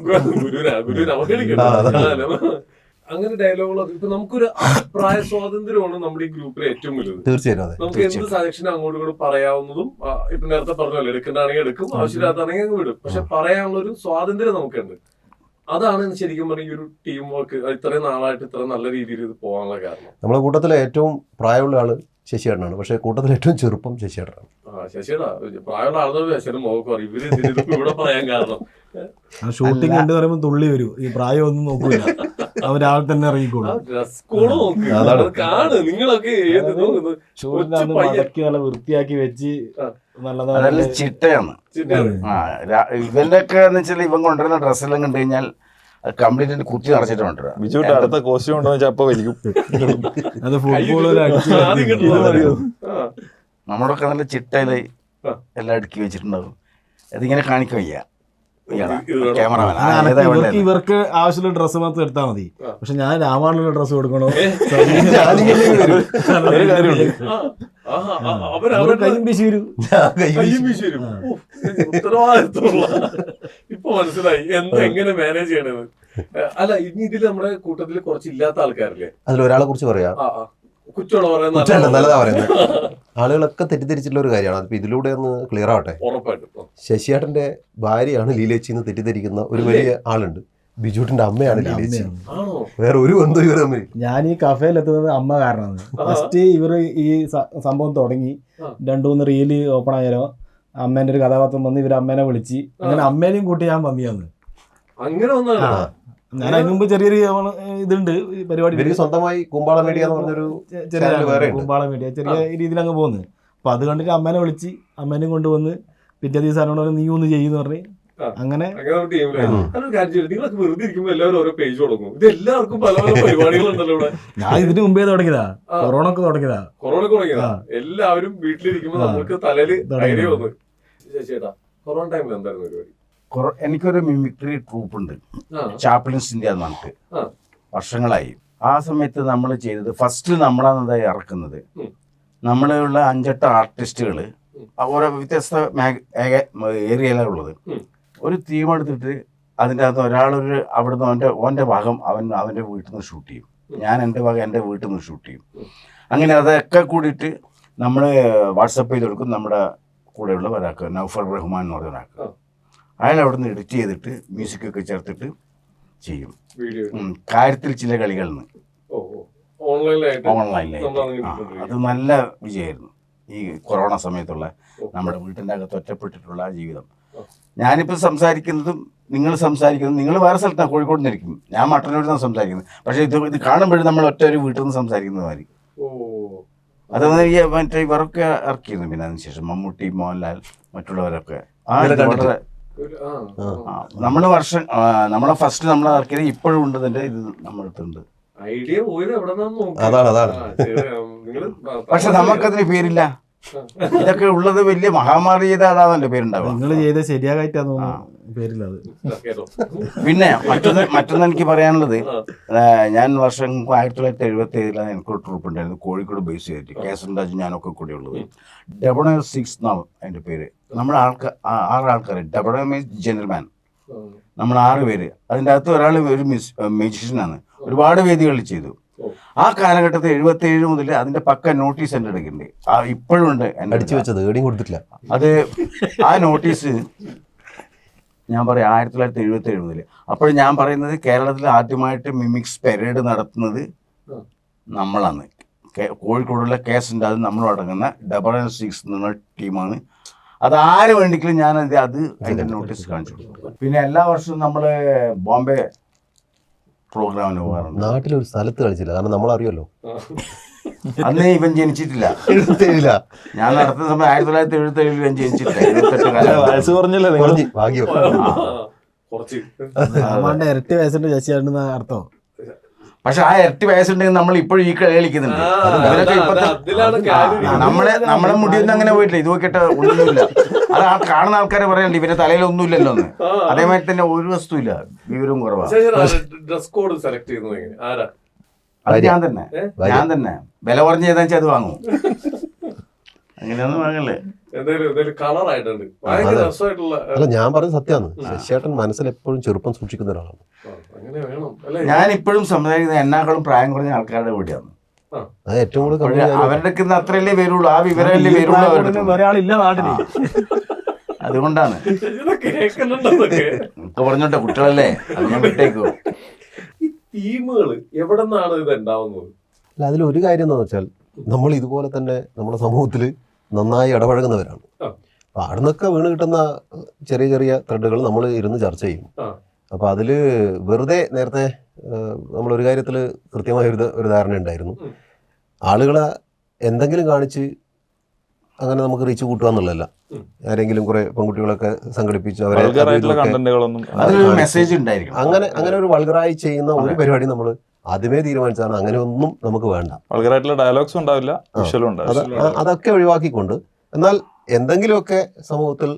അങ്ങനെ ഡയലോഗുകളൊക്കെ ഇപ്പൊ നമുക്കൊരു അഭിപ്രായ സ്വാതന്ത്ര്യമാണ് നമ്മുടെ ഈ ഗ്രൂപ്പിലെ ഏറ്റവും വലുത്. തീർച്ചയായും നമുക്ക് എന്ത് സജഷൻ അങ്ങോട്ടും ഇങ്ങോട്ടും പറയാവുന്നതും, ഇപ്പൊ നേരത്തെ പറഞ്ഞല്ലോ എടുക്കണ്ടാണെങ്കിൽ എടുക്കും, ആവശ്യമില്ലാത്താണെങ്കിൽ അങ്ങ് വിടും. പക്ഷെ പറയാനുള്ള ഒരു സ്വാതന്ത്ര്യം നമുക്കുണ്ട്. അതാണ് ശരിക്കും പറഞ്ഞ ഈ ഒരു ടീം വർക്ക് ഇത്രയും നാളായിട്ട് ഇത്ര നല്ല രീതിയിൽ ഇത് പോകാനുള്ള കാരണം. നമ്മുടെ കൂട്ടത്തിലെ ഏറ്റവും പ്രായമുള്ള ആള് ശശിയേട്ടനാണ്, പക്ഷെ കൂട്ടത്തിൽ ഏറ്റവും ചെറുപ്പം ശശിയേട്ടനാണ്. ശശിയേട്ടാ പ്രായമുള്ള ആളുകൾ ശശിയുടെ മുഖം ഇവര് ഇവിടെ പറയാൻ കാരണം ഷൂട്ടിംഗ് കണ്ടു പറയുമ്പോൾ തുള്ളി വരും. ഈ പ്രായം ഒന്നും നോക്കൂല, അവരാൾ തന്നെ ഇറങ്ങിക്കോളും. നിങ്ങളൊക്കെ നല്ല വൃത്തിയാക്കി വെച്ച് നല്ല ചിട്ടയാണ്. ഇവന്റെ ഒക്കെ എന്ന് വെച്ചാൽ ഇവൻ കൊണ്ടുവരുന്ന ഡ്രസ്സെല്ലാം കണ്ടു കഴിഞ്ഞാൽ കംപ്ലീറ്റ് കുത്തി നിറച്ചിട്ട് കൊണ്ടുവരാം. ബിജുട്ട് അടുത്ത കോസ്റ്റ്യൂം ഉണ്ടോ ചപ്പ വലിക്കും. അത് ഫുട്ബോൾ നമ്മളൊക്കെ നല്ല ചിട്ടയില് എല്ലാം അടുക്കി വെച്ചിട്ടുണ്ടാവും. അതിങ്ങനെ കാണിക്കാൻ വയ്യ. ഇവർക്ക് ആവശ്യമുള്ള ഡ്രസ്സ് മാത്രം എടുത്താൽ മതി. പക്ഷെ ഞാൻ രാമാനുള്ള ഡ്രസ്സ് കൊടുക്കണോ? കയ്യും വീശി വരും. ഉത്തരവാദിത്വമുള്ള ഇപ്പൊ മനസ്സിലായി എങ്ങനെ മാനേജ് ചെയ്യണത്. അല്ല, ഇനി ഇതിൽ നമ്മുടെ കൂട്ടത്തിൽ കുറച്ച് ഇല്ലാത്ത ആൾക്കാരില്ലേ, അതിലൊരാളെ കുറിച്ച് പറയാം. നല്ലതാ പറയുന്നത്. ആളുകളൊക്കെ തെറ്റിദ്ധരിച്ചിട്ടുള്ള ഒരു കാര്യമാണ്. അതിപ്പോ ഇതിലൂടെ ഒന്ന് ക്ലിയർ ആവട്ടെ. ശശിയേട്ടന്റെ ഭാര്യയാണ് ലീലേച്ചി എന്ന് തെറ്റിദ്ധരിക്കുന്ന ഒരു വലിയ ആളുണ്ട്. ബിജുട്ടിന്റെ അമ്മയാണ് ലീലേച്ചി. വേറെ ഒരു ബന്ധവും ഇവർ തമ്മിൽ. ഞാൻ ഈ കഫേയിൽ എത്തുന്നത് അമ്മ കാരണമാണ്. ഫസ്റ്റ് ഇവർ ഈ സംഭവം തുടങ്ങി 2-3 റീല് ഓപ്പൺ ആയാലോ അമ്മേന്റെ ഒരു കഥാപാത്രം വന്ന് ഇവർ അമ്മേനെ വിളിച്ച് അങ്ങനെ അമ്മേനെയും കൂട്ടി ഞാൻ വന്നിയാന്ന്. ഞാൻ അതിന് മുമ്പ് ചെറിയൊരു ഇതുണ്ട് പരിപാടി. സ്വന്തമായി കൂമ്പാള മീഡിയ എന്ന് പറഞ്ഞൊരു ചെറിയ കൂമ്പാള മീഡിയ ചെറിയ രീതിയിൽ അങ്ങ് പോകുന്നത്. അപ്പൊ അത് കണ്ടിട്ട് അമ്മേനെ വിളിച്ച് അമ്മേനെയും കൊണ്ടുവന്ന് പിറ്റേ ദിവസം എന്നോട് നീ ഒന്ന് ചെയ്യുന്ന പറഞ്ഞ് അങ്ങനെ ഞാൻ ഇതിന് മുമ്പേ തുടങ്ങിയതാ. കൊറോണ തുടങ്ങിയതാ. എല്ലാവരും വീട്ടിലിരിക്കുമ്പോ നമുക്ക് തലയില് ഐഡിയ വന്നു. കൊറോണ ടൈമിൽ എന്തായിരുന്നു പരിപാടി? എനിക്കൊരു മിമിക്രി ട്രൂപ്പ് ഉണ്ട്, ചാപ്ലിൻസ് ഇന്ത്യ എന്ന് പറഞ്ഞിട്ട്. വർഷങ്ങളായി. ആ സമയത്ത് നമ്മൾ ചെയ്തത് ഫസ്റ്റ് നമ്മളാണ് ഇറക്കുന്നത്. നമ്മളുള്ള 5-8 ആർട്ടിസ്റ്റുകൾ ഓരോ വ്യത്യസ്ത ഏരിയയിലുള്ളത്. ഒരു തീം എടുത്തിട്ട് അതിൻ്റെ അകത്ത് ഒരാളൊരു അവിടുന്ന് ഓൻ്റെ ഭാഗം അവൻ്റെ വീട്ടിൽ നിന്ന് ഷൂട്ട് ചെയ്യും, ഞാൻ എൻ്റെ ഭാഗം എൻ്റെ വീട്ടിൽ നിന്ന് ഷൂട്ട് ചെയ്യും. അങ്ങനെ അതൊക്കെ കൂടിയിട്ട് നമ്മൾ വാട്സപ്പ് ചെയ്ത് കൊടുക്കും. നമ്മുടെ കൂടെയുള്ള ഒരാൾക്ക് നൗഫൽ റഹ്മാൻ എന്ന് പറഞ്ഞ ഒരാൾക്ക്, അയാൾ അവിടെ നിന്ന് എഡിറ്റ് ചെയ്തിട്ട് മ്യൂസിക്കൊക്കെ ചേർത്തിട്ട് ചെയ്യും. കാര്യത്തിൽ ചില കളികളിൽ ഓൺലൈനിലായിട്ട് അത് നല്ല വിജയമായിരുന്നു. ഈ കൊറോണ സമയത്തുള്ള നമ്മുടെ വീട്ടിൻ്റെ അകത്ത് ഒറ്റപ്പെട്ടിട്ടുള്ള ആ ജീവിതം. ഞാനിപ്പോൾ സംസാരിക്കുന്നതും നിങ്ങൾ സംസാരിക്കുന്നതും, നിങ്ങൾ വേറെ സ്ഥലത്താണ് കോഴിക്കോട് നിന്നിരിക്കും, ഞാൻ മട്ടന്നൂരിൽ നിന്നാണ് സംസാരിക്കുന്നത്. പക്ഷേ ഇത് കാണുമ്പോഴും നമ്മൾ ഒറ്റ ഒരു വീട്ടിൽ നിന്ന് സംസാരിക്കുന്ന മാതിരി. അത് മറ്റേ ഇവരൊക്കെ ഇറക്കിയിരുന്നു. പിന്നെ അതിനുശേഷം മമ്മൂട്ടി, മോഹൻലാൽ, മറ്റുള്ളവരൊക്കെ നമ്മളെ ഫസ്റ്റ് നമ്മളെ ഇറക്കിയത് ഇപ്പോഴും ഉണ്ട്. ഇതിന്റെ ഇത് നമ്മളടുത്തുണ്ട്. പക്ഷെ നമുക്കതിന് പേരില്ല. ഇതൊക്കെ ഉള്ളത് വലിയ മഹാമാരി ചെയ്ത അതാണല്ലോ പേരുണ്ടാവുക. നിങ്ങൾ ചെയ്ത് ശരിയായിട്ടാന്ന് പേരില്ല അത്. പിന്നെ മറ്റൊന്ന് എനിക്ക് പറയാനുള്ളത്, ഞാൻ വർഷം 1977 എനിക്കൊരു ട്രൂപ്പ് ഉണ്ടായിരുന്നു കോഴിക്കോട് ബേസ് ചെയ്തിട്ട്, കേസൻരാജ് ഞാനൊക്കെ കൂടി ഉള്ളത്. 6 എന്നാണ് അതിൻ്റെ പേര്. നമ്മുടെ 6 ആൾക്കാർ. Means gentleman. നമ്മൾ 6 പേര്. അതിൻ്റെ അകത്ത് ഒരാൾ ഒരു മ്യൂസിഷ്യനാണ്. ഒരുപാട് വേദികളിൽ ചെയ്തു. ആ കാലഘട്ടത്തിൽ 77 മുതൽ അതിന്റെ പക്ക നോട്ടീസ് എൻ്റെ എടുക്കുന്നുണ്ട്. ഇപ്പോഴും ഉണ്ട്. അടിച്ചു വെച്ചത് എവിടെയും കൊടുത്തിട്ടില്ല. അത് ആ നോട്ടീസ് ഞാൻ പറയാം 1977 മുതൽ. അപ്പോൾ ഞാൻ പറയുന്നത് കേരളത്തിൽ ആദ്യമായിട്ട് മിമിക്സ് പെരേഡ് നടത്തുന്നത് നമ്മളാണ്. കോഴിക്കോടുള്ള കേസിൻ്റെ അത് നമ്മളും അടങ്ങുന്ന 6 എന്നുള്ള ടീമാണ്. അത് ആര് വേണ്ടിക്കലും ഞാൻ അത് അതിൻ്റെ നോട്ടീസ് കാണിച്ചു കൊടുക്കും. പിന്നെ എല്ലാ വർഷവും നമ്മൾ ബോംബെ പ്രോഗ്രാമിന് പോകാറുണ്ട്. നാട്ടിലൊരു സ്ഥലത്ത് കളിച്ചില്ല, കാരണം നമ്മളറിയുമല്ലോ അന്ന് ഇവൻ ജനിച്ചിട്ടില്ല. ഞാൻ നടത്തുന്ന സമയം 1977 ഇവൻ ജനിച്ചിട്ടില്ല. 28 ഇരട്ടി വയസ്സിന്റെ ശശിയാണെന്ന് അർത്ഥം. പക്ഷെ ആ ഇരട്ടി വയസ്സുണ്ടെങ്കിൽ നമ്മൾ ഇപ്പോഴും ഈ കളി കളിക്കുന്നുണ്ട്. നമ്മളെ മുടിയൊന്നും അങ്ങനെ പോയിട്ടില്ല. ഇത് നോക്കിയിട്ട് ഒന്നുമില്ല. അത് ആ കാണുന്ന ആൾക്കാരെ പറയാനുണ്ട് ഇവരുടെ തലയിലൊന്നുമില്ലല്ലോ എന്ന്. അതേമാതിരി തന്നെ ഒരു വസ്തുവില്ല, വിവരവും കുറവാണ്. അത് ഞാൻ തന്നെ വില കുറഞ്ഞ് ചെയ്താൽ വെച്ചാൽ അത് വാങ്ങും. അങ്ങനെയൊന്നും വാങ്ങല്ലേ. അല്ല, ഞാൻ പറഞ്ഞ സത്യമാണ്. ശശിയേട്ടൻ മനസ്സിൽ എപ്പോഴും ചെറുപ്പം സൂക്ഷിക്കുന്ന ഒരാളാണ്. ഞാൻ ഇപ്പോഴും സംസാരിക്കുന്നത് എന്നാക്കളും പ്രായം കുറഞ്ഞ ആൾക്കാരുടെ കൂടെയാണ്. അത് ഏറ്റവും കൂടുതൽ അവരുടെ അത്രയല്ലേ വരുള്ളൂ, ആ വിവരമല്ലേ വരുള്ളൂ. ഒരാളില്ല നാട്ടില്. അതുകൊണ്ടാണ് പറഞ്ഞോട്ടെ, കുട്ടികളല്ലേ, അത് ഞാൻ വിട്ടേക്കോ. അല്ല, അതിലൊരു കാര്യം എന്താണെന്ന് വെച്ചാൽ നമ്മൾ ഇതുപോലെ തന്നെ നമ്മുടെ സമൂഹത്തിൽ നന്നായി ഇടപഴകുന്നവരാണ്. അപ്പൊ അവിടുന്നൊക്കെ വീണ് കിട്ടുന്ന ചെറിയ ചെറിയ ത്രെഡുകൾ നമ്മൾ ഇരുന്ന് ചർച്ച ചെയ്യും. അപ്പൊ അതില് വെറുതെ നേരത്തെ നമ്മളൊരു കാര്യത്തിൽ കൃത്യമായ ഒരു ധാരണ ഉണ്ടായിരുന്നു. ആളുകളെ എന്തെങ്കിലും കാണിച്ച് അങ്ങനെ നമുക്ക് റീച്ച് കൂട്ടുക എന്നുള്ളതല്ല. ആരെങ്കിലും കുറെ പെൺകുട്ടികളൊക്കെ സംഘടിപ്പിച്ച് അവരെ അങ്ങനെ ഒരു വൾഗറായി ചെയ്യുന്ന ഒരു പരിപാടി നമ്മൾ ആദ്യമേ തീരുമാനിച്ചാണ്. അങ്ങനെ ഒന്നും നമുക്ക് വേണ്ട. ഡയലോഗ്സ് ഉണ്ടാവില്ല, അതൊക്കെ ഒഴിവാക്കിക്കൊണ്ട് എന്നാൽ എന്തെങ്കിലുമൊക്കെ സമൂഹത്തിൽ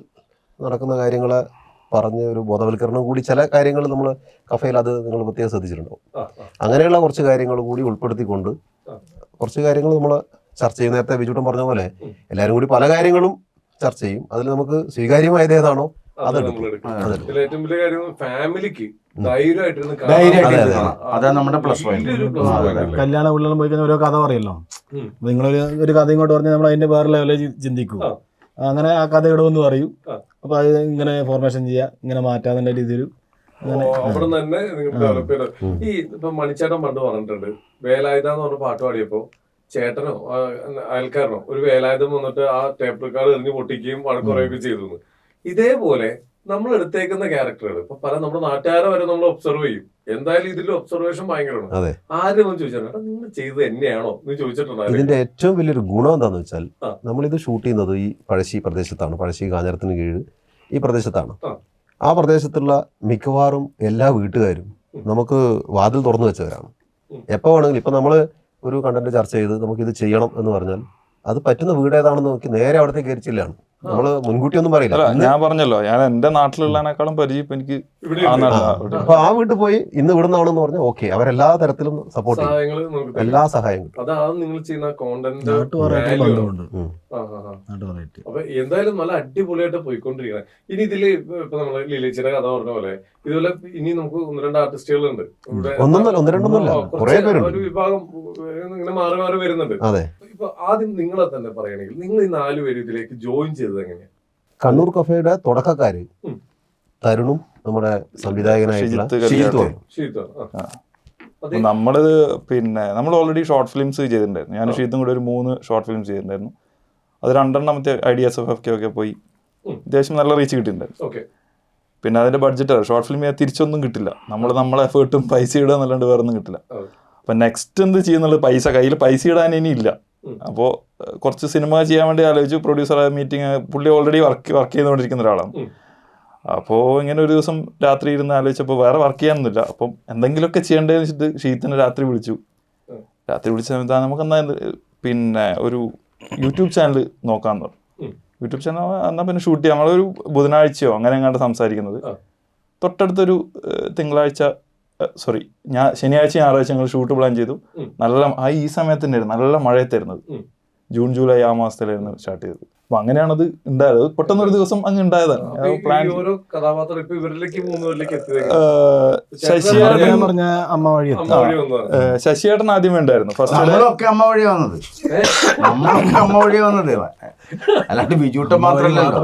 നടക്കുന്ന കാര്യങ്ങളെ പറഞ്ഞ് ഒരു ബോധവൽക്കരണം കൂടി, ചില കാര്യങ്ങൾ നമ്മൾ കഫയിൽ അത് നിങ്ങൾ പ്രത്യേകം ശ്രദ്ധിച്ചിട്ടുണ്ടാവും. അങ്ങനെയുള്ള കുറച്ച് കാര്യങ്ങൾ കൂടി ഉൾപ്പെടുത്തിക്കൊണ്ട് കുറച്ച് കാര്യങ്ങൾ നമ്മൾ ചർച്ച ചെയ്യും. നേരത്തെ ബിജുട്ടൻ പറഞ്ഞ പോലെ എല്ലാവരും കൂടി പല കാര്യങ്ങളും ചർച്ച ചെയ്യും. അതിൽ നമുക്ക് സ്വീകാര്യമായത് ഏതാണോ അതെടുക്കും. കല്യാണ വീട്ടിലും പോയി കഴിഞ്ഞാൽ ഓരോ കഥ പറയല്ലോ. നിങ്ങളൊരു കഥ ഇങ്ങോട്ട് പറഞ്ഞാൽ നമ്മൾ അതിന്റെ വേറെ ലെവലിൽ ചിന്തിക്കും. അങ്ങനെ ആ കഥ ഇടുമെന്ന് പറയും. അപ്പൊ അത് ഇങ്ങനെ ഫോർമേഷൻ ചെയ്യാം, ഇങ്ങനെ മാറ്റാന്നുള്ള രീതിയിൽ അവിടെ തന്നെ ഡെവലപ്പ് ചെയ്ത്. ഈ ഇപ്പൊ മണിച്ചേട്ടൻ പണ്ട് പറഞ്ഞിട്ടുണ്ട്, വേലായുധ എന്ന് പറഞ്ഞ പാട്ട് പാടിയപ്പോ ചേട്ടനോ അയൽക്കാരനോ ഒരു വേലായുധം വന്നിട്ട് ആ ടേപ്പ് റെക്കോർഡ് എറിഞ്ഞ് പൊട്ടിക്കുകയും വഴക്കുറയൊക്കെ ചെയ്തു. ഇതേപോലെ നമ്മൾ എടുത്തേക്കുന്ന ക്യാരക്ടറുകൾ ഇപ്പൊ പല നമ്മുടെ നാട്ടുകാരെ വരെ നമ്മൾ ഒബ്സർവ് ചെയ്യും. എന്തായാലും ഇതിൽ ഒബ്സർവേഷൻ ഭയങ്കരമാണ്. ആരും ചോദിച്ചാൽ നിങ്ങൾ ചെയ്തത് എന്നെയാണോ എന്ന് ചോദിച്ചിട്ടുണ്ടായിരുന്നു. ഇതിന്റെ ഏറ്റവും വലിയൊരു ഗുണം എന്താണെന്ന് വെച്ചാൽ, നമ്മളിത് ഷൂട്ട് ചെയ്യുന്നത് ഈ പഴശ്ശി പ്രദേശത്താണ്. പഴശ്ശി കാഞ്ഞിരത്തിന് കീഴിൽ ഈ പ്രദേശത്താണ്. ആ പ്രദേശത്തുള്ള മിക്കവാറും എല്ലാ വീട്ടുകാരും നമുക്ക് വാതിൽ തുറന്നു വെച്ചവരാണ്. എപ്പോൾ വേണമെങ്കിലും ഇപ്പം നമ്മൾ ഒരു കണ്ടന്റ് ചർച്ച ചെയ്ത് നമുക്കിത് ചെയ്യണം എന്ന് പറഞ്ഞാൽ അത് പറ്റുന്ന വീട് ഏതാണെന്ന് നോക്കി നേരെ അവിടത്തേക്ക് കയറിച്ചില്ലാണ്. നമ്മള് മുൻകൂട്ടി ഒന്നും പറയില്ല. അല്ല ഞാൻ പറഞ്ഞല്ലോ, ഞാൻ എന്റെ നാട്ടിലുള്ളതിനേക്കാളും പരിചയം ഇപ്പൊ എനിക്ക് ഇവിടെ ആ നാട്ടിലാ. അപ്പൊ ആ വീട്ടിൽ പോയി ഇന്ന് ഇവിടുന്നാണെന്ന് പറഞ്ഞാൽ ഓക്കെ, അവരെല്ലാ തരത്തിലും സപ്പോർട്ട് ചെയ്യും, സഹായങ്ങൾ നോക്കി എല്ലാ സഹായങ്ങളും. അതാണ് നിങ്ങൾ ചെയ്യുന്ന കോണ്ടന്റ്. നാട്ടുപറയായിട്ട് ബന്ധമുണ്ട്. ഉം. നാട്ടുപറയായിട്ട് അപ്പൊ എന്തായാലും നല്ല അടിപൊളിയായിട്ട് പോയിക്കൊണ്ടിരിക്കുന്നത്. ഇനി ഇതില് ഇപ്പൊ നമ്മള് ലീലേച്ചിയുടെ കഥ പറഞ്ഞ പോലെ ഇതുപോലെ ഇനി നമുക്ക് 1-2 ആർട്ടിസ്റ്റുകളുണ്ട് ഇവിടെ. ഒന്നൊന്നല്ല, 1-2 കുറച്ച് കുറെ പേരുണ്ട്. ഒരു വിഭാഗം ഇങ്ങനെ മാറി മാറി വരുന്നുണ്ട്. അതെ. ഇപ്പൊ ആദ്യം നിങ്ങളെ തന്നെ പറയണെങ്കിൽ നിങ്ങൾ ഈ 4 പേര് ഇതിലേക്ക് ജോയിൻ ചെയ്തത് എങ്ങനെയാ? കണ്ണൂർ കഫേയുടെ തുടക്കക്കാര് ഉം. തരുണും നമ്മുടെ സംവിധായകനായിട്ടുള്ള ഷിജിത്ത് ഷിജിത്തും. ശീതം. അപ്പൊ നമ്മള് പിന്നെ നമ്മൾ ഓൾറെഡി ഷോർട്ട് ഫിലിംസ് ചെയ്തിട്ടുണ്ടായിരുന്നു. ഞാൻ ഷീത്തും കൂടെ ഒരു 3 ഷോർട്ട് ഫിലിംസ് ചെയ്തിട്ടുണ്ടായിരുന്നു. അത് 2 IDSFFK ഒക്കെ പോയി അത്യാവശ്യം നല്ല റീച്ച് കിട്ടിയിട്ടുണ്ടായിരുന്നു. ഓക്കെ. പിന്നെ അതിന്റെ ബഡ്ജറ്റ് ഷോർട്ട് ഫിലിം തിരിച്ചൊന്നും കിട്ടില്ല. നമ്മളെ എഫേർട്ടും പൈസ ഇടുക എന്നല്ലാണ്ട് വേറെ ഒന്നും കിട്ടില്ല. അപ്പൊ നെക്സ്റ്റ് എന്ത് ചെയ്യുന്നുള്ളത് കയ്യിൽ പൈസ ഇടാൻ ഇനി ഇല്ല. അപ്പോൾ കുറച്ച് സിനിമ ചെയ്യാൻ വേണ്ടി ആലോചിച്ചു. പ്രൊഡ്യൂസർ മീറ്റിംഗ്, പുള്ളി ഓൾറെഡി വർക്ക് ചെയ്തുകൊണ്ടിരിക്കുന്ന ഒരാളാണ്. അപ്പോൾ ഇങ്ങനെ ഒരു ദിവസം രാത്രി ഇരുന്ന് ആലോചിച്ചപ്പോൾ വേറെ വർക്ക് ചെയ്യാനൊന്നുമില്ല. അപ്പം എന്തെങ്കിലുമൊക്കെ ചെയ്യേണ്ടതെന്ന് വെച്ചിട്ട് ഷീത്തിനെ രാത്രി വിളിച്ച സമയത്ത് നമുക്കെന്നാ പിന്നെ ഒരു യൂട്യൂബ് ചാനൽ നോക്കാമെന്ന് പറഞ്ഞു. യൂട്യൂബ് ചാനൽ എന്നാൽ പിന്നെ ഷൂട്ട് ചെയ്യാം. നമ്മളൊരു ബുധനാഴ്ചയോ അങ്ങനെ എങ്ങാണ്ട് സംസാരിക്കുന്നത്. തൊട്ടടുത്തൊരു തിങ്കളാഴ്ച ശനിയാഴ്ച ഞായറാഴ്ച ഞങ്ങൾ ഷൂട്ട് പ്ലാൻ ചെയ്തു. നല്ല ഈ സമയത്തന്നെയായിരുന്നു, നല്ല മഴയത്തായിരുന്നത്. ജൂൺ ജൂലൈ ആ മാസത്തിലായിരുന്നു സ്റ്റാർട്ട് ചെയ്തത്. അപ്പൊ അങ്ങനെയാണത് ഉണ്ടായത്. പെട്ടെന്നൊരു ദിവസം അങ്ങ് ഉണ്ടായതാണ്. ശശിയേട്ടൻ ആദ്യമേ ഉണ്ടായിരുന്നു. നമ്മളൊക്കെ അമ്മ വഴി വന്നത്, അമ്മ വഴി വന്നത്, അല്ലാണ്ട് ബിജൂട്ടൻ മാത്രമല്ലല്ലോ.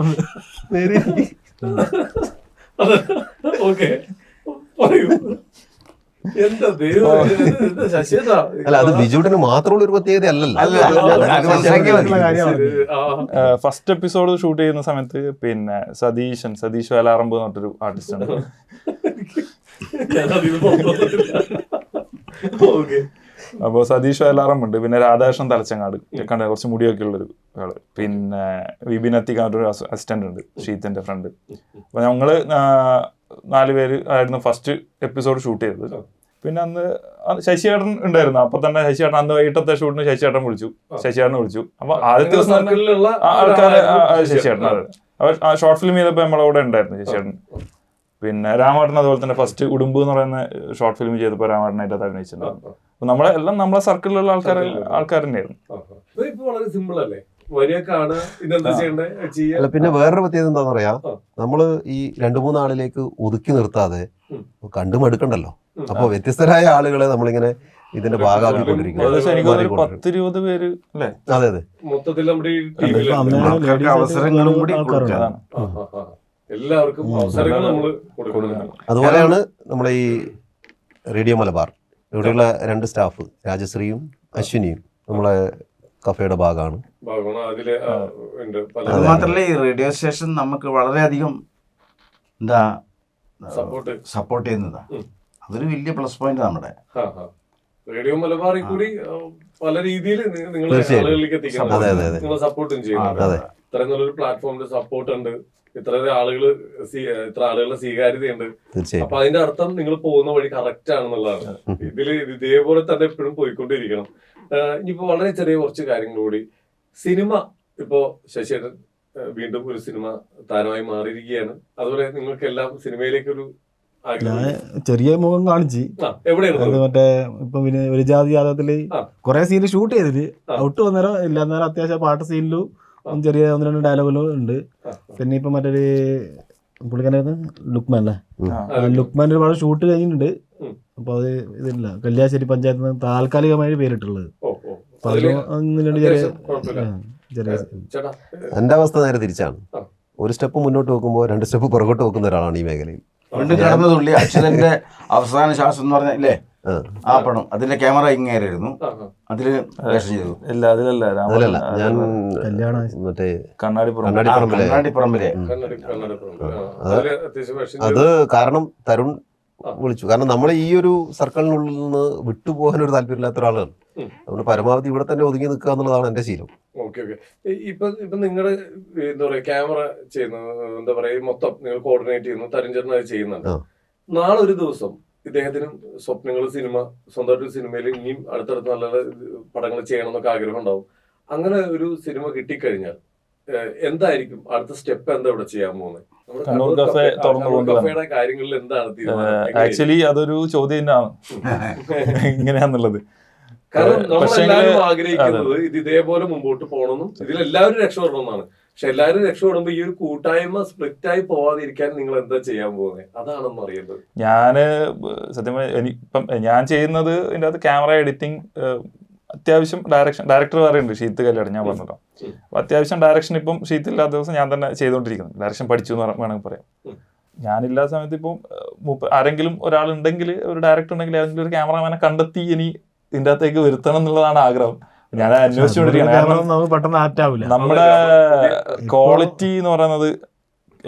അല്ല, അത് ബിജുവിന് മാത്രമുള്ള ഒരു പ്രത്യേകത അല്ലല്ലോ. ഫസ്റ്റ് എപ്പിസോഡ് ഷൂട്ട് ചെയ്യുന്ന സമയത്ത് പിന്നെ സതീഷ് വേലാറമ്പ് എന്ന് പറഞ്ഞൊരു ആർട്ടിസ്റ്റ് ഉണ്ട്. അപ്പോൾ സതീഷ് വേലാറമ്പുണ്ട്. പിന്നെ രാധാകൃഷ്ണൻ തലച്ചങ്ങാട് കണ്ട കുറച്ച് മുടിയൊക്കെ ഉള്ളൊരു ആള്. പിന്നെ വിപിനത്തിക്കാട്ടൊരു അസിസ്റ്റന്റ് ഉണ്ട്, ഷീത്തിന്റെ ഫ്രണ്ട്. അപ്പൊ ഞങ്ങള് 4 പേര് ആയിരുന്നു ഫസ്റ്റ് എപ്പിസോഡ് ഷൂട്ട് ചെയ്തത്. പിന്നെ അന്ന് ശശിയേട്ടൻ ഉണ്ടായിരുന്നു. അപ്പൊ തന്നെ ശശിയേട്ടൻ അന്ന് വൈകിട്ടത്തെ ഷൂട്ടിന് ശശിയേട്ടനെ വിളിച്ചു. അപ്പൊ ആദ്യത്തെ ദിവസം ആൾക്കാരെ ശശിയേട്ടൻ ആ ഷോർട്ട് ഫിലിം ചെയ്തപ്പോ നമ്മളവിടെ ഉണ്ടായിരുന്നു ശശിയേട്ടൻ. പിന്നെ രാമേട്ടൻ അതുപോലെ തന്നെ ഫസ്റ്റ് ഉടുമ്പ് എന്ന് പറയുന്ന ഷോർട്ട് ഫിലിം ചെയ്തപ്പോൾ രാമേട്ടനായിട്ട് അത് അഭിനയിച്ചിട്ടുണ്ടായിരുന്നു. അപ്പൊ നമ്മളെ സർക്കിളിലുള്ള ആൾക്കാർ തന്നെയായിരുന്നു. വളരെ സിമ്പിൾ അല്ലേ? അല്ല, പിന്നെ വേറൊരു പ്രത്യേകത എന്താന്ന് പറയാ, നമ്മള് ഈ 2-3 ആളിലേക്ക് ഒതുക്കി നിർത്താതെ കണ്ടുമടുക്കണ്ടല്ലോ. അപ്പൊ വ്യത്യസ്തരായ ആളുകളെ നമ്മളിങ്ങനെ ഇതിന്റെ ഭാഗമാക്കിക്കൊണ്ടിരിക്കുന്നു. അതെ അതെ. അവസരങ്ങളും കൂടി എല്ലാവർക്കും അവസരങ്ങൾ നമ്മൾ കൊടുക്കണം. അതുപോലെയാണ് നമ്മളെ ഈ റേഡിയോ മലബാർ ഇവിടെയുള്ള 2 സ്റ്റാഫ്, രാജശ്രീയും അശ്വിനിയും നമ്മളെ കഫേയുടെ ഭാഗമാണ്. അത് മാത്രല്ല ഈ റേഡിയോ സ്റ്റേഷൻ നമുക്ക് വളരെയധികം സപ്പോർട്ട് ചെയ്യുന്നതാ. അതൊരു വലിയ പ്ലസ് പോയിന്റ് നമ്മുടെ റേഡിയോ മലബാറിൽ കൂടി പല രീതിയിൽ നിങ്ങളെ ആളുകളിലേക്ക് എത്തിക്കാൻ നിങ്ങളെ സപ്പോർട്ടും ചെയ്യുന്നുണ്ട്. ഇത്രയും നല്ലൊരു പ്ലാറ്റ്ഫോമിന്റെ സപ്പോർട്ട് ഉണ്ട്, ഇത്ര ആളുകളുടെ സ്വീകാര്യതയുണ്ട്. അപ്പൊ അതിന്റെ അർത്ഥം നിങ്ങൾ പോകുന്ന വഴി കറക്റ്റ് ആണെന്നുള്ളതാണ്. ഇതേപോലെ തന്നെ എപ്പോഴും പോയിക്കൊണ്ടിരിക്കണം. ഇനിയിപ്പോ വളരെ ചെറിയ കുറച്ച് കാര്യങ്ങൾ കൂടി. സിനിമ ഇപ്പോ ശശിയേട്ടൻ വീണ്ടും ഒരു സിനിമ താരമായി മാറിയിരിക്കുകയാണ്. അതുപോലെ നിങ്ങൾക്ക് എല്ലാം സിനിമയിലേക്കൊരു ചെറിയ മുഖം കാണിച്ച് മറ്റേ ഇപ്പൊ പിന്നെ ഒരു ജാതി ജാതകത്തില് കുറെ സീന് ഷൂട്ട് ചെയ്തിട്ട് ഔട്ട് വന്നേരം ഇല്ല, അന്നേരം അത്യാവശ്യം പാട്ട് സീനിലും ചെറിയ 1-2 ഡയലോഗിലും ഉണ്ട്. പിന്നെ ഇപ്പൊ മറ്റൊരു പുള്ളിക്കാരായിരുന്നു ലുക്മാൻ അല്ലേ, ലുക്മാൻ ഒരുപാട് ഷൂട്ട് കഴിഞ്ഞിട്ടുണ്ട്. അപ്പൊ അത് ഇതില്ല, കല്യാശ്ശേരി പഞ്ചായത്തിൽ നിന്ന് താൽക്കാലികമായി പേരിട്ടുള്ളത്. എന്റെ അവസ്ഥ നേരെ തിരിച്ചാണ്. ഒരു സ്റ്റെപ്പ് മുന്നോട്ട് വെക്കുമ്പോൾ 2 സ്റ്റെപ്പ് പുറകോട്ട് വെക്കുന്ന ഒരാളാണ് ഈ മേഖലയിൽ. കടന്നതുള്ളി അച്ഛന്റെ അവസാന ശ്വാസം എന്ന് പറഞ്ഞല്ലേ ആ പടം, അതിന്റെ ക്യാമറ ഇങ്ങേരായിരുന്നു, അതില് ചെയ്തു. അതിലല്ല, ഞാൻ മറ്റേ കണ്ണാടിപ്പറമ്പിലെ അത് കാരണം തരുൺ വിളിച്ചു. കാരണം നമ്മൾ ഈ ഒരു സർക്കിളിനുള്ളിൽ നിന്ന് വിട്ടുപോകാൻ ഒരു താല്പര്യമില്ലാത്ത ഒരാളാണ്. അതുകൊണ്ട് പരമാവധി ഇവിടെ തന്നെ ഒതുങ്ങി നിൽക്കുക എന്നുള്ളതാണ് എന്റെ ശീലം. ഇപ്പൊ നിങ്ങള് എന്താ പറയാ ക്യാമറ ചെയ്യുന്ന എന്താ പറയാ മൊത്തം നിങ്ങൾ കോർഡിനേറ്റ് ചെയ്യുന്നു, തരുൺചേട്ടൻ അത് ചെയ്യുന്നുണ്ട്. നാളെ ഒരു ദിവസം ഇദ്ദേഹത്തിനും സ്വപ്നങ്ങൾ സ്വന്തമായിട്ട് സിനിമയിൽ ഇനിയും അടുത്തടുത്ത് നല്ല പടങ്ങൾ ചെയ്യണം എന്നൊക്കെ ആഗ്രഹം ഉണ്ടാവും. അങ്ങനെ ഒരു സിനിമ കിട്ടിക്കഴിഞ്ഞാൽ എന്തായിരിക്കും അടുത്ത സ്റ്റെപ്പ്? എന്താ ഇവിടെ ചെയ്യാൻ പോകുന്നത്? കണ്ണൂർ കഫേ തുറന്നു കൊണ്ടുവരണം. കഫേയുടെ കാര്യങ്ങളിൽ എന്താണ് തീരുമാനം? ആക്ച്വലി അതൊരു ചോദ്യം തന്നെയാണ് ഇങ്ങനെയാന്നുള്ളത്. കാരണം നമ്മളെല്ലാവരും പക്ഷേ ആഗ്രഹിക്കുന്നത് ഇത് ഇതേപോലെ മുമ്പോട്ട് പോകണമെന്നും ഇതിലെല്ലാവരും രക്ഷപ്പെടണമെന്നാണ്. പക്ഷെ എല്ലാവരും രക്ഷപ്പെടുമ്പോ ഈ ഒരു കൂട്ടായ്മ സ്പ്ലിറ്റ് ആയി പോവാതിരിക്കാൻ നിങ്ങൾ എന്താ ചെയ്യാൻ പോകുന്നത്? അതാണെന്ന് അറിയേണ്ടത്. ഞാന് സത്യം ഇപ്പം ഞാൻ ചെയ്യുന്നത് ഇതിൻ്റെ അകത്ത് ക്യാമറ എഡിറ്റിംഗ്, അത്യാവശ്യം ഡയറക്ടർ പറയുന്നുണ്ട് ഷീത്ത് കല്യാട്, ഞാൻ പറഞ്ഞല്ലോ. അപ്പൊ അത്യാവശ്യം ഡയറക്ഷൻ ഇപ്പം ഷീത്ത് ഇല്ലാത്ത ദിവസം ഞാൻ തന്നെ ചെയ്തുകൊണ്ടിരിക്കുന്നു. ഡയറക്ഷൻ പഠിച്ചു എന്ന് വേണമെങ്കിൽ പറയാം. ഞാനില്ലാത്ത സമയത്ത് ഇപ്പം ആരെങ്കിലും ഒരാളുണ്ടെങ്കിൽ, ഒരു ഡയറക്ടർ ഉണ്ടെങ്കിൽ ഏതെങ്കിലും ഒരു ക്യാമറമാനെ കണ്ടെത്തി ഇനി ഇതിൻ്റെ അകത്തേക്ക് വരുത്തണം എന്നുള്ളതാണ് ആഗ്രഹം. ഞാൻ അന്വേഷിച്ചുകൊണ്ടിരിക്കുകയാണ്. കാരണം നമ്മുടെ ക്വാളിറ്റി എന്ന് പറയുന്നത്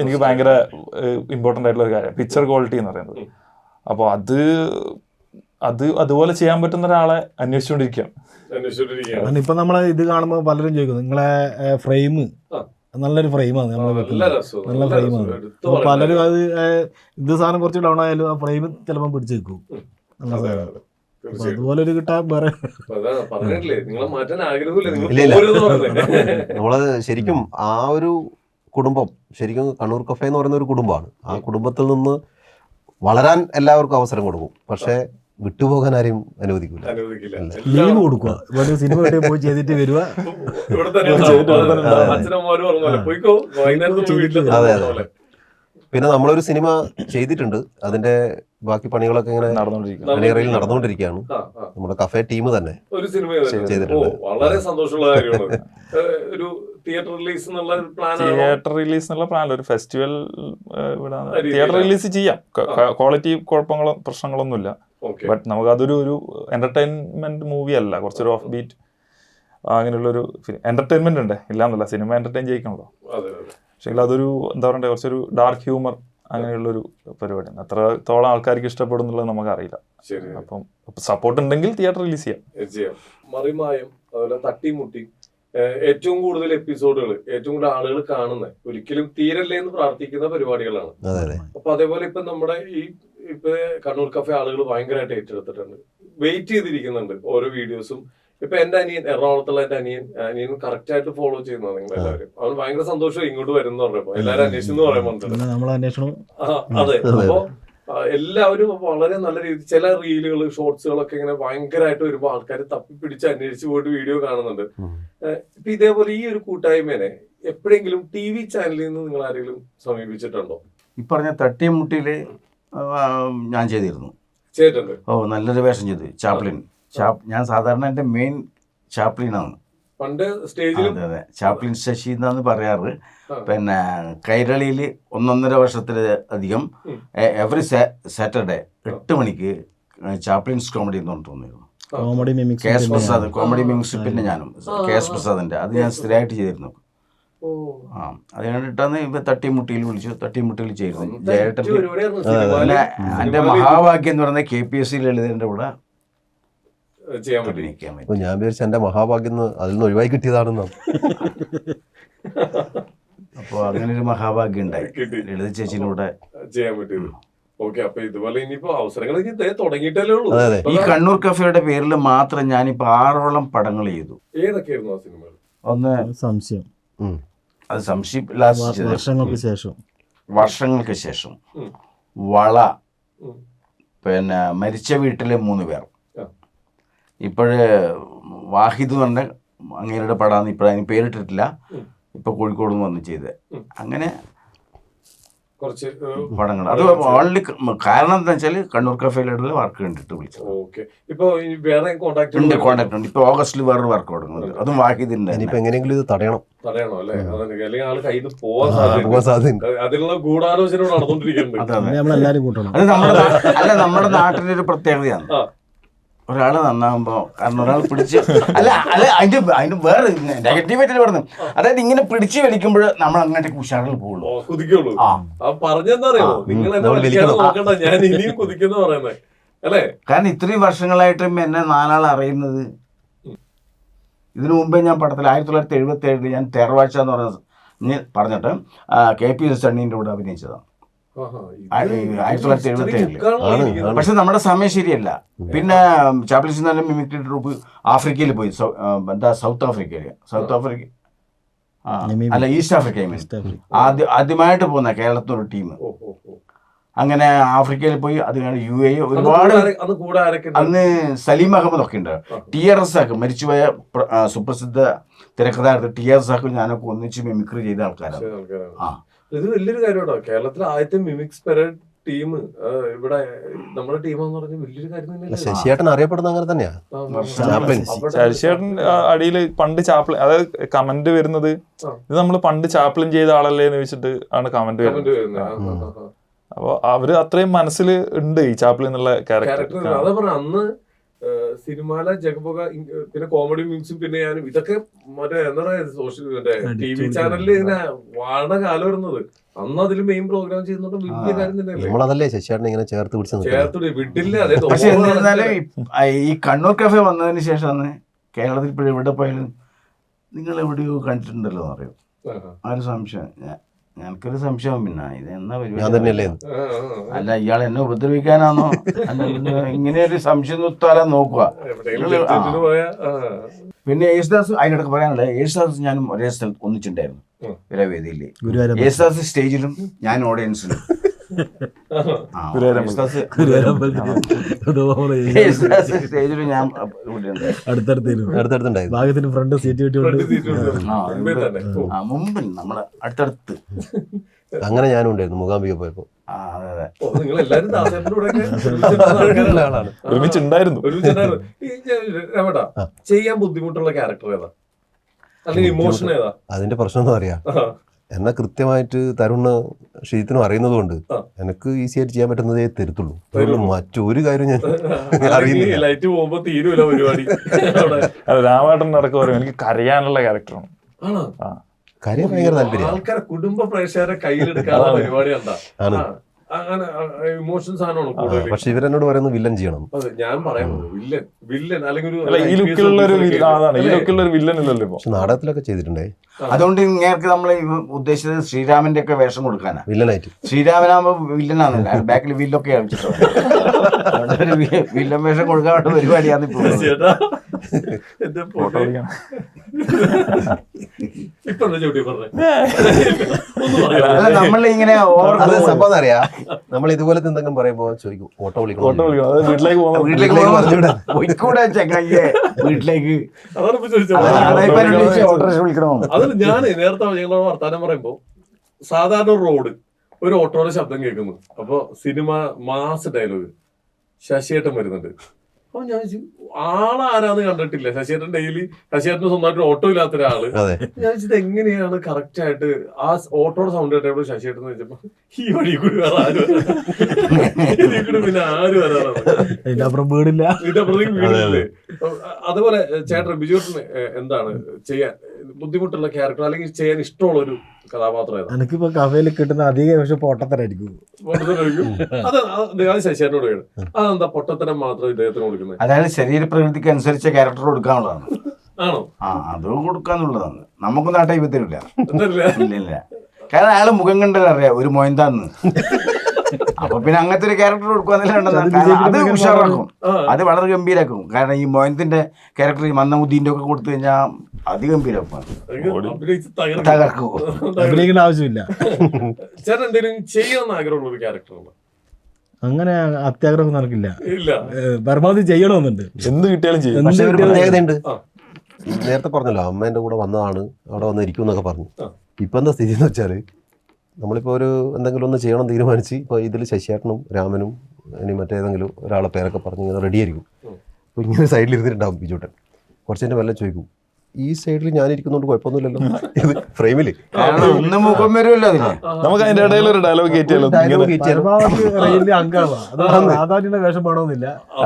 എനിക്ക് ഭയങ്കര ഇമ്പോർട്ടൻ്റ് ആയിട്ടുള്ള ഒരു കാര്യം, പിക്ചർ ക്വാളിറ്റി എന്ന് പറയുന്നത്. അപ്പോൾ അതുപോലെ ചെയ്യാൻ പറ്റുന്ന ഒരാളെ അന്വേഷിച്ചുകൊണ്ടിരിക്കുകയാണ്. ഇപ്പൊ നമ്മളെ ഇത് കാണുമ്പോൾ പലരും ചോദിക്കും നിങ്ങളെ ഫ്രെയിം നല്ലൊരു ഫ്രെയിമാണ്, നല്ല ഫ്രെയിമാണ്. പലരും അത് ഇത് സാധനം കുറച്ച് ഡൗൺ ആയാലും ആ ഫ്രെയിം ചിലപ്പോൾ പിടിച്ചു വെക്കും. നല്ല സാധനം. അതുപോലെ ഒരു കിട്ടാൻ വേറെ നമ്മള് ശരിക്കും ആ ഒരു കുടുംബം, ശരിക്കും കണ്ണൂർ കഫേ എന്ന് പറയുന്ന ഒരു കുടുംബമാണ്. ആ കുടുംബത്തിൽ നിന്ന് വളരാൻ എല്ലാവർക്കും അവസരം കൊടുക്കും. പക്ഷെ വിട്ടുപോകാൻ ആരെയും അനുവദിക്കില്ല. ലീവ് കൊടുക്കുക. ഇവിടെ സിനിമ പോയി ചെയ്തിട്ട് വരിക. അതെ അതെ. പിന്നെ നമ്മളൊരു സിനിമ ചെയ്തിട്ടുണ്ട്, അതിന്റെ ബാക്കി പണികളൊക്കെ ഇങ്ങനെ അണിയറയിൽ നടന്നുകൊണ്ടിരിക്കുകയാണ്. നമ്മുടെ കഫേ ടീം തന്നെ ചെയ്തിട്ടുണ്ട്. വളരെ സന്തോഷമുള്ള കാര്യമാണ്. ഒരു തിയേറ്റർ റിലീസ് എന്നുള്ള പ്ലാൻ, ഒരു ഫെസ്റ്റിവൽ തിയേറ്റർ റിലീസ് ചെയ്യാം. ക്വാളിറ്റി കുഴപ്പങ്ങളോ പ്രശ്നങ്ങളൊന്നുമില്ല. ബട്ട് നമുക്ക് അതൊരു എന്റർടൈൻമെന്റ് മൂവി അല്ല, കുറച്ചൊരു ഓഫ് ബീറ്റ് അങ്ങനെയുള്ളൊരു എന്റർടൈൻമെന്റ് ഉണ്ട്, ഇല്ലാന്നല്ല. Cinema entertain ചെയ്യിക്കണല്ലോ. പക്ഷേ അതൊരു എന്താ പറയണ്ടേ, കുറച്ചൊരു ഡാർക്ക് ഹ്യൂമർ അങ്ങനെയുള്ളൊരു പരിപാടിയാണ്. അത്രത്തോളം ആൾക്കാർക്ക് ഇഷ്ടപ്പെടും എന്നുള്ളത് നമുക്കറിയില്ല. അപ്പം സപ്പോർട്ട് ഉണ്ടെങ്കിൽ തിയേറ്റർ റിലീസ് ചെയ്യാം. മറിമായം, അതുപോലെ തട്ടിമുട്ടി, ഏറ്റവും കൂടുതൽ എപ്പിസോഡുകൾ, ഏറ്റവും കൂടുതൽ ആളുകൾ കാണുന്ന, ഒരിക്കലും തീരല്ലേ എന്ന് പ്രാർത്ഥിക്കുന്ന പരിപാടികളാണ്. അപ്പൊ അതേപോലെ ഇപ്പൊ നമ്മുടെ ഇപ്പൊ കണ്ണൂർ കഫേ ആളുകൾ ഭയങ്കരമായിട്ട് ഏറ്റെടുത്തിട്ടുണ്ട്, വെയിറ്റ് ചെയ്തിരിക്കുന്നുണ്ട് ഓരോ വീഡിയോസും. ഇപ്പൊ എന്റെ അനിയൻ, എറണാകുളത്തുള്ള എന്റെ അനിയനും കറക്റ്റ് ആയിട്ട് ഫോളോ ചെയ്യുന്നതാണ് നിങ്ങൾ എല്ലാവരും. അവന് ഭയങ്കര സന്തോഷം ഇങ്ങോട്ട് വരുന്ന പറഞ്ഞപ്പോ, എല്ലാരും അന്വേഷിച്ചു പറയുമ്പോൾ. അതെ. അപ്പൊ എല്ലാവരും വളരെ നല്ല രീതിയിൽ ചില റീലുകൾ, ഷോർട്സുകളൊക്കെ ഇങ്ങനെ ഭയങ്കരമായിട്ട് വരുമ്പോ ആൾക്കാർ തപ്പിപ്പിടിച്ച് അന്വേഷിച്ച് പോയിട്ട് വീഡിയോ കാണുന്നുണ്ട്. ഇപ്പൊ ഇതേപോലെ ഈ ഒരു കൂട്ടായ്മേനെ എപ്പോഴെങ്കിലും TV ചാനലിൽ നിന്ന് നിങ്ങൾ ആരെങ്കിലും സമീപിച്ചിട്ടുണ്ടോ? ഈ പറഞ്ഞ തട്ടിമുട്ടിയില് ഞാൻ ചെയ്തിരുന്നു. ചെയ്തിട്ടുണ്ട്. നല്ലൊരു വേഷം ചെയ്തു. ചാപ്ലിൻ. ഞാൻ സാധാരണ എൻ്റെ മെയിൻ ചാപ്ലിനാണ്. പണ്ട് സ്റ്റേജിൽ അതെ, ചാപ്ലിൻ ശശി എന്നാണ് പറയാറ്. പിന്നെ കൈരളിയിൽ 1.5 വർഷത്തിലധികം എവറി സാറ്റർഡേ 8 മണിക്ക് ചാപ്ലിൻസ് കോമഡി എന്ന് തോന്നിയിരുന്നു. KS Prasad comedy mimics. പിന്നെ ഞാനും KS പ്രസാദിന്റെ അത് ഞാൻ സ്ഥിരമായിട്ട് ചെയ്തിരുന്നു. അത് കണ്ടിട്ടാണ് ഇപ്പൊ തട്ടിമുട്ടിയിൽ വിളിച്ചു. തട്ടിമുട്ടിയിൽ ചെയ്തിരുന്നു. ജയേട്ടൻ. പിന്നെ എന്റെ മഹാഭാഗ്യം എന്ന് പറയുന്നത് KPSC ലളിതന്റെ കൂടെ ഞാൻ വിചാരിച്ച എന്റെ മഹാഭാഗ്യം അതിൽ നിന്ന് ഒഴിവായി കിട്ടിയതാണെന്നോ. അപ്പൊ അങ്ങനെ ഒരു മഹാഭാഗ്യം ഉണ്ടായി ലളിത ചേച്ചിയിലൂടെ ചെയ്യാൻ പറ്റിയത്. അപ്പൊ ഇതുപോലെ ഇനിയിപ്പോ അവസരങ്ങൾ തുടങ്ങിയിട്ടല്ലേ ഉള്ളൂ. ഈ കണ്ണൂർ കഫേയുടെ പേരിൽ മാത്രം ഞാനിപ്പോ 6ഓളം പടങ്ങൾ ചെയ്തു. ഏതൊക്കെയായിരുന്നു ആ സിനിമകൾ? ഒന്ന് സംശയം. അത് സംശയം വർഷങ്ങൾക്ക് ശേഷം. വള. പിന്നെ മരിച്ച വീട്ടിലെ 3 പേർ. ഇപ്പോഴ് വാഹിദ് പറഞ്ഞ അങ്ങേരുടെ പടമാണ്. ഇപ്പോഴതിന് പേരിട്ടിട്ടില്ല. ഇപ്പൊ കോഴിക്കോട് നിന്ന് വന്ന് ചെയ്ത്. അങ്ങനെ കുറച്ച് പടങ്ങൾ. അത് ഓൺലി കാരണം എന്താ വെച്ചാൽ കണ്ണൂർ കഫേയിലുള്ള വർക്ക് കണ്ടിട്ട് വിളിച്ചത്. കോണ്ടാക്ട് ഉണ്ട്. ഇപ്പൊ ഓഗസ്റ്റിൽ വേറൊരു വർക്ക് തുടങ്ങുന്നുണ്ട്. അതും വാഹിദിന്റെ. എങ്ങനെയെങ്കിലും ഇത് തടയണം അല്ലേ? അല്ലെങ്കിൽ ആള് കയ്യിൽ നിന്ന് പോവാൻ സാധ്യത. അതിനുള്ള ഗൂഢാലോചന നടന്നുകൊണ്ടിരിക്കുന്നുണ്ട്. അത് നമ്മുടെ നാട്ടിന്റെ ഒരു പ്രത്യേകതയാണ്. ഒരാൾ നന്നാകുമ്പോ, കാരണം ഒരാൾ പിടിച്ച് അതിന്റെ വേറെ നെഗറ്റീവായിട്ട് പറഞ്ഞു. അതായത് ഇങ്ങനെ പിടിച്ചു വലിക്കുമ്പോൾ നമ്മൾ അങ്ങോട്ടേക്ക് ഉഷാറിൽ പോകുള്ളൂ. കാരണം ഇത്രയും വർഷങ്ങളായിട്ടും എന്നെ 4 അറിയുന്നത്. ഇതിനു മുമ്പേ ഞാൻ പടത്തിൽ 1977 ഞാൻ തേർവാഴ്ച എന്ന് പറഞ്ഞിട്ട് KPSC സണ്ണീൻ്റെ കൂടെ അഭിനയിച്ചതാണ്. 1977. പക്ഷെ നമ്മുടെ സമയം ശരിയല്ല. പിന്നെ ചാപ്ലിൻസ് മിമിക്രി ട്രൂപ്പ് ആഫ്രിക്കയിൽ പോയി. സൗത്ത് ആഫ്രിക്ക അല്ല ഈസ്റ്റ് ആഫ്രിക്ക ആദ്യമായിട്ട് പോകുന്ന കേരളത്തിലൊരു ടീം. അങ്ങനെ ആഫ്രിക്കയിൽ പോയി, അത് കഴിഞ്ഞ് UAE ഒരുപാട്. അന്ന് സലീം അഹമ്മദ് ഒക്കെ ഉണ്ട്, TR റസാഖ് മരിച്ചുപോയ സുപ്രസിദ്ധ തിരക്കഥാകൃത്ത് TR റസാഖും ഞാനൊക്കെ ഒന്നിച്ച് മിമിക്രി ചെയ്ത ആൾക്കാരാണ്. ഇത് വലിയൊരു കാര്യമാണോ, കേരളത്തിലെ ആദ്യത്തെ മിമിക്സ് പെരേഡ് ടീം ഇവിടെ നമ്മുടെ ടീമാന്ന് പറഞ്ഞ വലിയൊരു കാര്യം തന്നെയല്ലേ. ശശിയേട്ടൻ അറിയപ്പെടുന്ന അങ്ങനെ തന്നെയാ. ശശിയേട്ടൻ അടിയിൽ പണ്ട് ചാപ്ലിൻ, അതായത് കമന്റ് വരുന്നത് ഇത് നമ്മൾ പണ്ട് ചാപ്ലിൻ ചെയ്ത ആളല്ലേ എന്ന് ചോദിച്ചിട്ട് ആണ് കമന്റ് വരുന്നത്. അപ്പൊ അവര് അത്രയും മനസ്സിൽ ഉണ്ട് ഈ ചാപ്ലിൻ എന്നുള്ള ക്യാരക്ടർ. അതാ പറഞ്ഞ അന്ന് സിനിമയിലെ ജഗബോഗ, പിന്നെ കോമഡി മ്യൂസിക്, പിന്നെ ഞാനും ഇതൊക്കെ മറ്റേ എന്താ പറയാ സോഷ്യൽ മറ്റേ TV ചാനലിൽ ഇങ്ങനെ വാഴ കാലം വരുന്നത്. അന്ന് അതിൽ മെയിൻ പ്രോഗ്രാം ചെയ്യുന്നത് വലിയ കാര്യം തന്നെയല്ലേ. നമ്മളതല്ലേ ശശിയേട്ടനെ ഇങ്ങനെ ചേർത്ത് വിട്ടില്ല. പക്ഷെ എന്നിരുന്നാലും ഈ കണ്ണൂർ കഫേ വന്നതിന് ശേഷമാണ് കേരളത്തിൽ ഇപ്പോൾ എവിടെ പോയാലും നിങ്ങൾ എവിടെയോ കണ്ടിട്ടുണ്ടല്ലോ എന്ന് പറയും. ആ ഒരു സംശയം, ഞങ്ങൾക്കൊരു സംശയം. പിന്നെ ഇത് എന്നാ പരിപാടി, അല്ല ഇയാൾ എന്നെ ഉപദ്രവിക്കാനാണോ, ഇങ്ങനെയൊരു സംശയം ഉത്താരം നോക്കുക. പിന്നെ യേശുദാസ് അതിനിടക്ക് പറയാനുള്ളത്, യേശുദാസ് ഞാനും ഒരേ സ്ഥലത്ത് ഒന്നിച്ചിട്ടുണ്ടായിരുന്നു ഒരേ വേദിയിൽ. യേശുദാസ് സ്റ്റേജിലും ഞാൻ ഓഡിയൻസിലും. സ്റ്റേജിലും ഞാൻ ഭാഗത്തിന് ഫ്രണ്ട് സീറ്റ് മുമ്പിൽ നമ്മളെ അടുത്തടുത്ത്. അങ്ങനെ ഞാനും ഉണ്ടായിരുന്നു മൂകാംബിക പോയപ്പോ. ഒരുമിച്ചുണ്ടായിരുന്നു. ചെയ്യാൻ ബുദ്ധിമുട്ടുള്ള ക്യാരക്ടർ ഏതാ, അല്ലെങ്കിൽ ഇമോഷൻ ഏതാ? അതിന്റെ പ്രശ്നം എന്താ പറയാ, എന്നെ കൃത്യമായിട്ട് തരുണ് ഷീത്തിനും അറിയുന്നത് കൊണ്ട് എനിക്ക് ഈസി ആയിട്ട് ചെയ്യാൻ പറ്റുന്നതേ തരത്തുള്ളൂ. മറ്റൊരു കാര്യം ഞാൻ അറിയുന്നില്ല. ലൈറ്റ് പോകുമ്പോ തീരുമില്ല പരിപാടി. രാമേട്ടൻ നടക്കുക പറയും എനിക്ക് കരയാനുള്ള ക്യാരക്ടറാണ്. കാര്യം ഭയങ്കര താല്പര്യം. ആൾക്കാരെ കുടുംബ പ്രേക്ഷകരെ കയ്യിലെടുക്കാനുള്ള പരിപാടി എന്താ, അങ്ങനെ ഇമോഷൻസ് ആണോ? പക്ഷെ ഇവരെന്നോട് പറയുന്നത് വില്ലൻ ചെയ്യണം. ഞാൻ പറയുന്നത് വില്ലൻ അല്ലെങ്കിൽ ഈ ലുക്കിലുള്ള ഒരു വില്ലൻ ഇല്ലല്ലോ. പക്ഷെ നാടകത്തിലൊക്കെ ചെയ്തിട്ടുണ്ടേ. അതുകൊണ്ട് ഇങ്ങേർക്ക് നമ്മൾ ഉദ്ദേശിച്ചത് ശ്രീരാമന്റെ ഒക്കെ വേഷം കൊടുക്കാനാ. വില്ലനായിട്ട് ശ്രീരാമനാകുമ്പോ വില്ലനാണല്ല, ബാക്കിൽ വില്ലൊക്കെ കളിച്ചിട്ടുണ്ട്. വില്ലൻ വേഷം കൊടുക്കാൻ വേണ്ട പരിപാടിയാണ് ഇപ്പോൾ. നമ്മളിങ്ങനെ സംഭവം അറിയാ, നമ്മൾ ഇതുപോലത്തെ എന്തെങ്കിലും പറയുമ്പോ ചോദിക്കും ഓട്ടോ വിളിക്കണം, പോയിക്കൂടെ ചങ്ങയ്യെ വീട്ടിലേക്ക്. അതിൽ ഞാൻ നേരത്തെ ഞങ്ങളോട് വർത്താനം പറയുമ്പോ സാധാരണ റോഡ് ഒരു ഓട്ടോയുടെ ശബ്ദം കേൾക്കുന്നു. അപ്പൊ സിനിമ മാസ് ഡയലോഗ് ശശിയേട്ടൻ വരുന്നുണ്ട്. അപ്പൊ ഞാൻ ആളാരാന്ന് കണ്ടിട്ടില്ല. ശശിയേട്ടൻ ഡെയിലി, ശശിയേട്ടന് സ്വന്തമായിട്ട് ഓട്ടോ ഇല്ലാത്ത ഒരാള്. ഞാൻ വെച്ചത് എങ്ങനെയാണ് കറക്റ്റ് ആയിട്ട് ആ ഓട്ടോയുടെ സൗണ്ട് കേട്ടപ്പോൾ ശശിയേട്ടൻ വെച്ചപ്പോ ഈ വഴി കൂടി വേറെ ആരും പിന്നെ ആരും വരാറാണ്. ഇതിന്റെ അപ്പുറത്തേക്ക് വീടില്ലേ. അതുപോലെ ചേട്ടൻ ബിജുവേട്ടന് എന്താണ് ചെയ്യാൻ ബുദ്ധിമുട്ടുള്ള ക്യാരക്ടർ അല്ലെങ്കിൽ ചെയ്യാൻ ഇഷ്ടമുള്ള ഒരു കഥാപാത്രം ഏതാണ്? എനിക്കിപ്പോ കഫയിൽ കിട്ടുന്ന അധികം പക്ഷെ പൊട്ടത്തരായിരിക്കും. അത് ശശിയേട്ടനോട് വേണം. അതെന്താ പൊട്ടത്തരം മാത്രം ഇദ്ദേഹത്തിന് കൊടുക്കുന്നത്? അതായത് ശരീരപ്രകൃതിക്ക് അനുസരിച്ച ക്യാരക്ടർ കൊടുക്കാനുള്ളതാണ്. ആണോ? അത് കൊടുക്കാന്നുള്ളതാണ്. നമുക്കൊന്നും ആ ടൈപ്പ് തരില്ല. ഇല്ല, കാരണം അയാളെ മുഖം കണ്ടാൽ അറിയാം ഒരു മൊയന്താന്ന്. അപ്പൊ പിന്നെ അങ്ങനത്തെ ഒരു ക്യാരക്ടർ കൊടുക്കുക, അത് ഉഷാറാക്കും, അത് വളരെ ഗംഭീരാക്കും. കാരണം ഈ മോയന്തിന്റെ ക്യാരക്ടർ ഈ മന്ദമുദ്ദീന്റെ ഒക്കെ കൊടുത്തു കഴിഞ്ഞാൽ അതിഗംഭീരമാക്കും, തകർക്കും. ആവശ്യമില്ല. ചേട്ടൻ എന്തെങ്കിലും ചെയ്യണമെന്ന് ആഗ്രഹമുള്ള ഒരു ക്യാരക്ടറാണ്? അങ്ങനെ അത്യാഗ്രഹം നടക്കില്ല, പരമാവധി ചെയ്യണമെന്നുണ്ട്. എന്ത് കിട്ടിയാലും ചെയ്യും. പക്ഷെ ഒരു പ്രത്യേകതയുണ്ട്. നേരത്തെ പറഞ്ഞല്ലോ അമ്മേന്റെ കൂടെ വന്നതാണ്, അവിടെ വന്ന് ഇരിക്കും എന്നൊക്കെ പറഞ്ഞു. ഇപ്പൊ എന്താ സ്ഥിതി എന്ന് വെച്ചാല് നമ്മളിപ്പോൾ ഒരു എന്തെങ്കിലും ഒന്ന് ചെയ്യണം തീരുമാനിച്ച് ഇപ്പോൾ ഇതിൽ ശശിയേട്ടനും രാമനും ഇനി മറ്റേതെങ്കിലും ഒരാളെ പേരൊക്കെ പറഞ്ഞ് ഇങ്ങനെ റെഡി ആയിരിക്കും. അപ്പോൾ ഇങ്ങനെ സൈഡിൽ ഇരുന്നിട്ടുണ്ടാവും ബിജുട്ടൻ. കുറച്ചതിൻ്റെ വല്ല ചോദിക്കും, ഈ സൈഡിൽ ഞാനിരിക്കുന്നതുകൊണ്ട് കുഴപ്പമൊന്നുമില്ലല്ലോ ഇത് ഫ്രെയിമിൽ നമുക്ക് അതിന്റെ ഇടയിൽ ഒരു ഡയലോഗ് കയറ്റിയാലോ.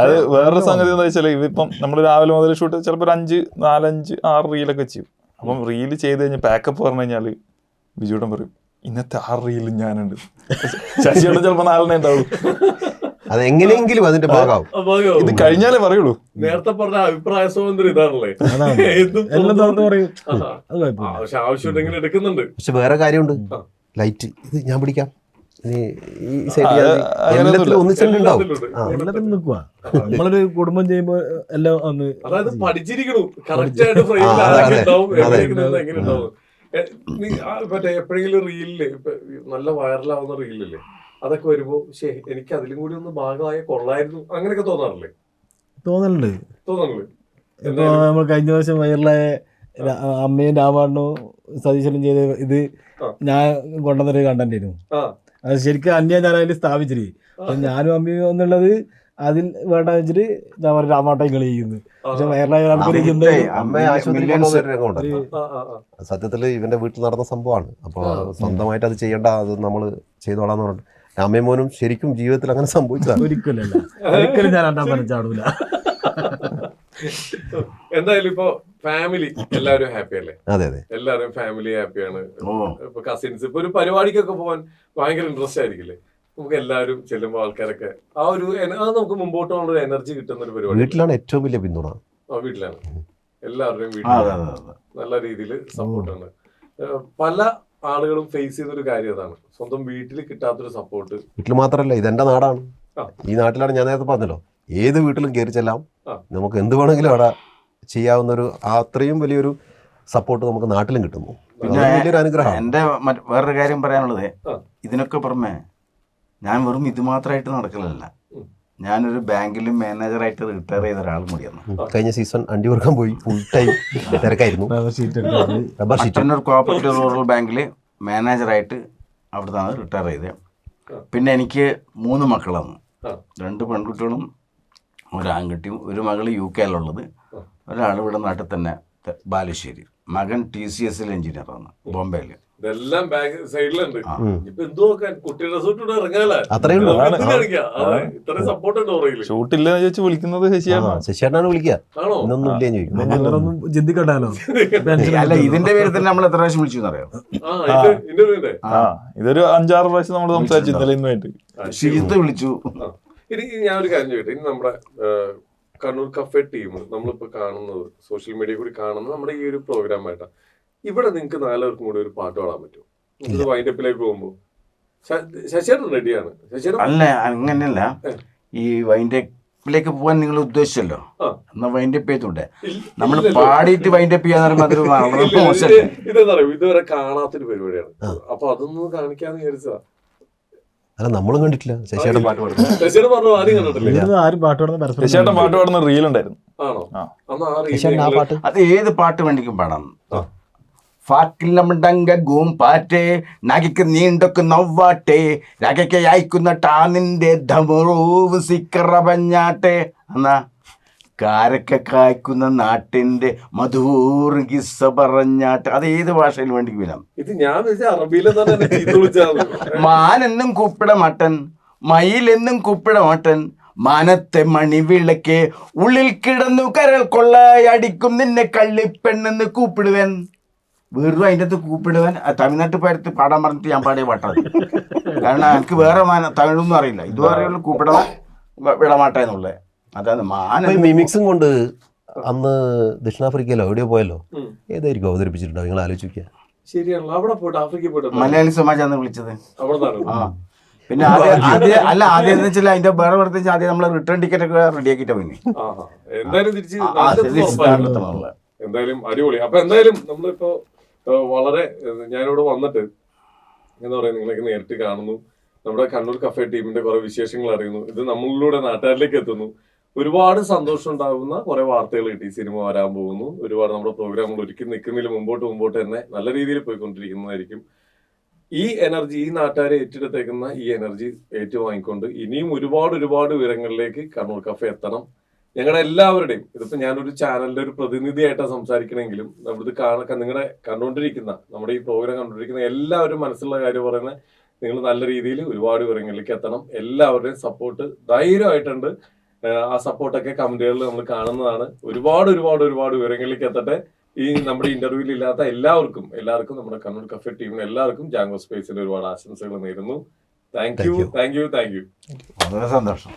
അത് വേറൊരു സംഗതി എന്താ വെച്ചാൽ ഇതിപ്പം നമ്മൾ രാവിലെ മുതൽ ഷൂട്ട് ചിലപ്പോൾ 4-5-6 റീലൊക്കെ ചെയ്യും. അപ്പം റീല് ചെയ്ത് കഴിഞ്ഞ് പാക്കപ്പ് പറഞ്ഞു കഴിഞ്ഞാൽ ബിജുട്ടൻ പറയും ഇന്നത്തെ 6 റീലും ഞാനുണ്ട്. ശശിയേട്ടൻ ചിലപ്പോ 4 ഉണ്ടാവുള്ളൂ. അതെങ്ങനെയെങ്കിലും അതിന്റെ ഭാഗമാവും. ഇത് കഴിഞ്ഞാലേ പറയുള്ളൂ. നേരത്തെ പറഞ്ഞ അഭിപ്രായ സ്വാതന്ത്ര്യം ഇതാണല്ലേ, ആവശ്യം എടുക്കുന്നുണ്ട്. പക്ഷെ വേറെ കാര്യമുണ്ട്, ലൈറ്റ് ഇത് ഞാൻ പിടിക്കാം, ഈ സൈഡിൽ എല്ലാത്തിലും ഒന്നിച്ചുണ്ടാവും. എല്ലാത്തിനും നിൽക്കുക. നമ്മളൊരു കുടുംബം ചെയ്യുമ്പോ എല്ലാം ഒന്ന് അതായത് പഠിച്ചിരിക്കണു കറക്റ്റ് ആയിട്ട് ഫ്രെയിമിൽ എങ്ങനെ ഉണ്ടാവും. മറ്റേ എപ്പോഴെങ്കിലും റീലില് നല്ല വൈറലാവുന്ന റീലില്ലേ അതൊക്കെ വരുമ്പോ എനിക്ക് അതിലും കൂടി ഒന്ന് ഭാഗമായ കൊള്ളായിരുന്നു അങ്ങനെയൊക്കെ തോന്നാറില്ലേ? തോന്നലുണ്ട്. ഇപ്പൊ നമ്മൾ കഴിഞ്ഞ ദിവസം വൈറലായ അമ്മയും രാമാണ്ണും സതീശനും ചെയ്ത ഇത് ഞാൻ കൊണ്ടുവന്നൊരു കണ്ടന്റ് ആയിരുന്നു. അത് ശരിക്കും ഞാൻ അതിൽ സ്ഥാപിച്ചിട്ട് ഞാനും അമ്മയും എന്നുള്ളത് അതിൽ വേണ്ട വെച്ചിട്ട് ഞാൻ പറഞ്ഞു രാമാട്ടം കളി ചെയ്യുന്നു. പക്ഷെ വൈറലായ സത്യത്തിൽ ഇവന്റെ വീട്ടിൽ നടന്ന സംഭവമാണ്. അപ്പോൾ സ്വന്തമായിട്ട് അത് ചെയ്യേണ്ട, അത് നമ്മൾ ചെയ്തോളാന്ന് പറഞ്ഞിട്ട് അമ്മയും മോനും ശരിക്കും ജീവിതത്തിൽ അങ്ങനെ സംഭവിച്ചതാണ്. ഒരിക്കലും ഞാൻ രണ്ടാം പറഞ്ഞ ചാടൂല. എന്തായാലും ഇപ്പൊ ഫാമിലി എല്ലാവരും ഹാപ്പി അല്ലേ? അതെ അതെ, എല്ലാവരും ഫാമിലി ഹാപ്പിയാണ്. ഇപ്പൊ കസിൻസ് ഇപ്പൊ ഒരു പരിപാടിക്കൊക്കെ പോകാൻ ഭയങ്കര ഇൻട്രസ്റ്റ് ആയിരിക്കില്ലേ? നമുക്ക് എല്ലാവരും ചെല്ലുമ്പോൾ ആൾക്കാരൊക്കെ ആ ഒരു അത് നമുക്ക് മുമ്പോട്ട് ഒരു എനർജി കിട്ടുന്ന ഒരു പരിപാടി. വീട്ടിലാണ് ഏറ്റവും വലിയ പിന്തുണ. വീട്ടിലാണ് എല്ലാവരുടെയും വീട്ടിൽ നല്ല രീതിയിൽ സപ്പോർട്ടാണ്. പല ആളുകളും ഫേസ് ചെയ്യുന്നൊരു കാര്യം അതാണ്, സ്വന്തം വീട്ടിൽ കിട്ടാത്തൊരു സപ്പോർട്ട്. വീട്ടിൽ മാത്രമല്ല, ഇതെന്റെ നാടാണ്. ഈ നാട്ടിലാണ് ഞാൻ നേരത്തെ പറഞ്ഞല്ലോ, ഏത് വീട്ടിലും കയറി ചെല്ലാം, നമുക്ക് എന്ത് വേണമെങ്കിലും അവിടെ ചെയ്യാവുന്ന ഒരു അത്രയും വലിയൊരു സപ്പോർട്ട് നമുക്ക് നാട്ടിലും കിട്ടുന്നു. വലിയൊരു അനുഗ്രഹം. എന്റെ വേറൊരു കാര്യം പറയാനുള്ളത്, ഇതിനൊക്കെ പുറമെ ഞാൻ വെറും ഇത് മാത്രമായിട്ട് നടക്കലല്ല, ഞാനൊരു ബാങ്കിലും മാനേജറായിട്ട് റിട്ടയർ ചെയ്ത ഒരാളും കൂടിയാണ്. കഴിഞ്ഞ സീസൺ അണ്ടി വർക്കാൻ പോയി, ഫുൾ ടൈം തിരക്കായിരുന്നു. മട്ടന്നൂർ കോഓപ്പറേറ്റീവ് റൂറൽ ബാങ്കിൽ മാനേജറായിട്ട് അവിടുന്നാണ് റിട്ടയർ ചെയ്തത്. പിന്നെ എനിക്ക് 3 മക്കളാണ്, 2 പെൺകുട്ടികളും ഒരാൺകുട്ടിയും. ഒരു മകൾ UK യിലുള്ളത്, ഒരാൾ ഇവിടെ നാട്ടിൽ തന്നെ ബാലുശ്ശേരി. മകൻ TCS എഞ്ചിനീയറാണ് ബോംബെയിൽ. ഇതെല്ലാം ബാക്ക് സൈഡിലുണ്ട്. ഇപ്പൊ എന്തോ കുട്ടിയുടെ സൂട്ട് ഇറങ്ങാലോ, ഇത്രയും സപ്പോർട്ട് ഉണ്ടോ? ഷൂട്ടില്ല ചോദിച്ചു വിളിക്കുന്നത് ശശിയേട്ടനാണ് വിളിക്കുക. ഇന്നൊന്നും ഇല്ലേ ചോദിക്കും. ചിന്തിക്കണ്ടല്ലോ. അല്ല, ഇതിന്റെ പേരിൽ തന്നെ നമ്മൾ എത്ര പ്രാവശ്യം വിളിച്ചു എന്നറിയാം? ഇതൊരു 5-6 പ്രാവശ്യം നമ്മൾ സംസാരിച്ചു ഇന്നലെ ഇന്നുമായിട്ട്. ഷീത്ത് വിളിച്ചു. ഇനി ഞാനൊരു കാര്യം ചോദിക്കട്ടെ, ഇനി നമ്മുടെ കണ്ണൂർ കഫേ ടീം നമ്മളിപ്പോ കാണുന്നത്, സോഷ്യൽ മീഡിയ കൂടി കാണുന്നത് നമ്മുടെ ഈ ഒരു പ്രോഗ്രാമായിട്ടാണ്. ഇവിടെ നിങ്ങൾക്ക് 4 പേർക്കും കൂടി ഒരു പാട്ട് പാടാൻ പറ്റും? ഇത് വൈൻഡപ്പിലേക്ക് പോകുമ്പോ ശശിയേട്ടൻ റെഡിയാണ്. ശശിയേട്ടൻ അല്ല, അങ്ങനെയല്ല, ഈ വൈൻഡപ്പിലേക്ക് പോകാൻ നിങ്ങൾ ഉദ്ദേശിച്ചല്ലോ, എന്നാ വൈൻഡപ്പ് ചെയ്തൂടെ? നമ്മൾ പാടിയിട്ട് വൈൻഡപ്പ് ചെയ്യാന്ന് പറയുമ്പോൾ ഇതെന്താ പറയുക, ഇതുവരെ കാണാത്തൊരു പരിപാടിയാണ്. അപ്പൊ അതൊന്നും കാണിക്കാന്ന് വിചാരിച്ചതാ. അല്ല, നമ്മളും കണ്ടിട്ടില്ല ശശിയേട്ടൻ പാട്ട് പാടുന്നത്. ശശിയേട്ടൻ പറഞ്ഞു ആരും കണ്ടിട്ടില്ല. ആരും പാട്ട് പാടുന്ന ശശിയേട്ടൻ പാട്ട് പാടുന്ന റീൽ ഉണ്ടായിരുന്നു. ആണോ? അത് ഏത് പാട്ട് വേണ്ടിക്കും പാടാം. ഫാക്കിലമുണ്ടങ്ക ഗൂംപാറ്റേ നഗയ്ക്ക് നീണ്ടൊക്കെ നവ്വാട്ടെ രഗയ്ക്ക് അയക്കുന്ന ടാനിന്റെ ധമറൂവ് സിക്കറപഞ്ഞാട്ടെ എന്നാ കാരക്ക കായ്ക്കുന്ന നാട്ടിന്റെ മധൂർ കിസ്സ പറഞ്ഞാട്ടെ. അത് ഏത് ഭാഷയിൽ വേണ്ടി വരാം. ഇത് ഞാൻ അറബിയിലെ മാനെന്നും കൂപ്പിട മട്ടൻ, മയിലെന്നും കൂപ്പിട മട്ടൻ, മാനത്തെ മണിവിളക്കെ ഉള്ളിൽ കിടന്നു കരൾ കൊള്ളയടിക്കും നിന്നെ കള്ളിപ്പെണ്ണെന്ന് കൂപ്പിടുവൻ. വെറും അതിൻ്റെ അകത്ത് കൂപ്പിടുവൻ തമിഴ്നാട്ടിൽ പോയിട്ട് പാടാൻ പറഞ്ഞിട്ട് ഞാൻ പാടിയ പാട്ടത്. കാരണം എനിക്ക് വേറെ തമിഴൊന്നും അറിയില്ല, ഇതും അറിയുള്ളൂ കൂപ്പിട വിടമാട്ട എന്നുള്ളത്. അതാണ് മിമിക്സും കൊണ്ട് അന്ന് ദക്ഷിണാഫ്രിക്കയിലോ എവിടെയോ പോയല്ലോ, ഏതായിരിക്കും അവതരിപ്പിച്ചിട്ടുണ്ടോ? നിങ്ങൾ ആലോചിക്കുക. ശരിയാണല്ലോ, അവിടെ പോയിട്ട് ആഫ്രിക്കയിൽ പോയിട്ട് മലയാളി സമാജാന്ന് വിളിച്ചത്. ആ പിന്നെ ആദ്യം എന്ന് വെച്ചാൽ അതിന്റെ വേറെ പ്രത്യേകിച്ച് ആദ്യം നമ്മൾ റിട്ടേൺ ടിക്കറ്റ് ഒക്കെ റെഡിയാക്കിയിട്ടാ പോയി. എന്തായാലും അടിപൊളി. അപ്പൊ എന്തായാലും നമ്മളിപ്പോ വളരെ ഞാനിവിടെ വന്നിട്ട് എന്താ പറയാ, നിങ്ങളൊക്കെ നേരിട്ട് കാണുന്നു, നമ്മുടെ കണ്ണൂർ കഫേ ടീമിന്റെ കുറെ വിശേഷങ്ങൾ അറിയുന്നു, ഇത് നമ്മളിലൂടെ നാട്ടുകാരിലേക്ക് എത്തുന്നു. ഒരുപാട് സന്തോഷം ഉണ്ടാകുന്ന കുറെ വാർത്തകൾ കിട്ടി. സിനിമ വരാൻ പോകുന്നു, ഒരുപാട് നമ്മുടെ പ്രോഗ്രാമുകൾ ഒരുക്കി നിൽക്കുന്നതിൽ മുമ്പോട്ട് തന്നെ നല്ല രീതിയിൽ പോയിക്കൊണ്ടിരിക്കുന്നതായിരിക്കും. ഈ എനർജി, ഈ നാട്ടുകാരെ ഏറ്റെടുത്തേക്കുന്ന ഈ എനർജി ഏറ്റുവാങ്ങിക്കൊണ്ട് ഇനിയും ഒരുപാട് ഉയരങ്ങളിലേക്ക് കണ്ണൂർ കഫേ എത്തണം. ഞങ്ങളുടെ എല്ലാവരുടെയും, ഇതിപ്പോ ഞാനൊരു ചാനലിന്റെ ഒരു പ്രതിനിധിയായിട്ടാണ് സംസാരിക്കണമെങ്കിലും നമ്മളിത് നിങ്ങളുടെ കണ്ടുകൊണ്ടിരിക്കുന്ന, നമ്മുടെ ഈ പ്രോഗ്രാം കണ്ടുകൊണ്ടിരിക്കുന്ന എല്ലാവരും മനസ്സിലുള്ള കാര്യം പറയുന്നത്, നിങ്ങൾ നല്ല രീതിയിൽ ഒരുപാട് ഉയരങ്ങളിലേക്ക് എത്തണം. എല്ലാവരുടെയും സപ്പോർട്ട് ധൈര്യമായിട്ടുണ്ട്. ആ സപ്പോർട്ടൊക്കെ കമന്റുകളിൽ നമ്മൾ കാണുന്നതാണ്. ഒരുപാട് ഉയരങ്ങളിലേക്ക് എത്തട്ടെ. ഈ നമ്മുടെ ഇന്റർവ്യൂവിൽ ഇല്ലാത്ത എല്ലാവർക്കും നമ്മുടെ കണ്ണൂർ കഫേ ടീമിന് എല്ലാവർക്കും ജാങ്കോ സ്പേസിന്റെ ഒരുപാട് ആശംസകൾ നേരുന്നു. Thank you. വളരെ സന്തോഷം.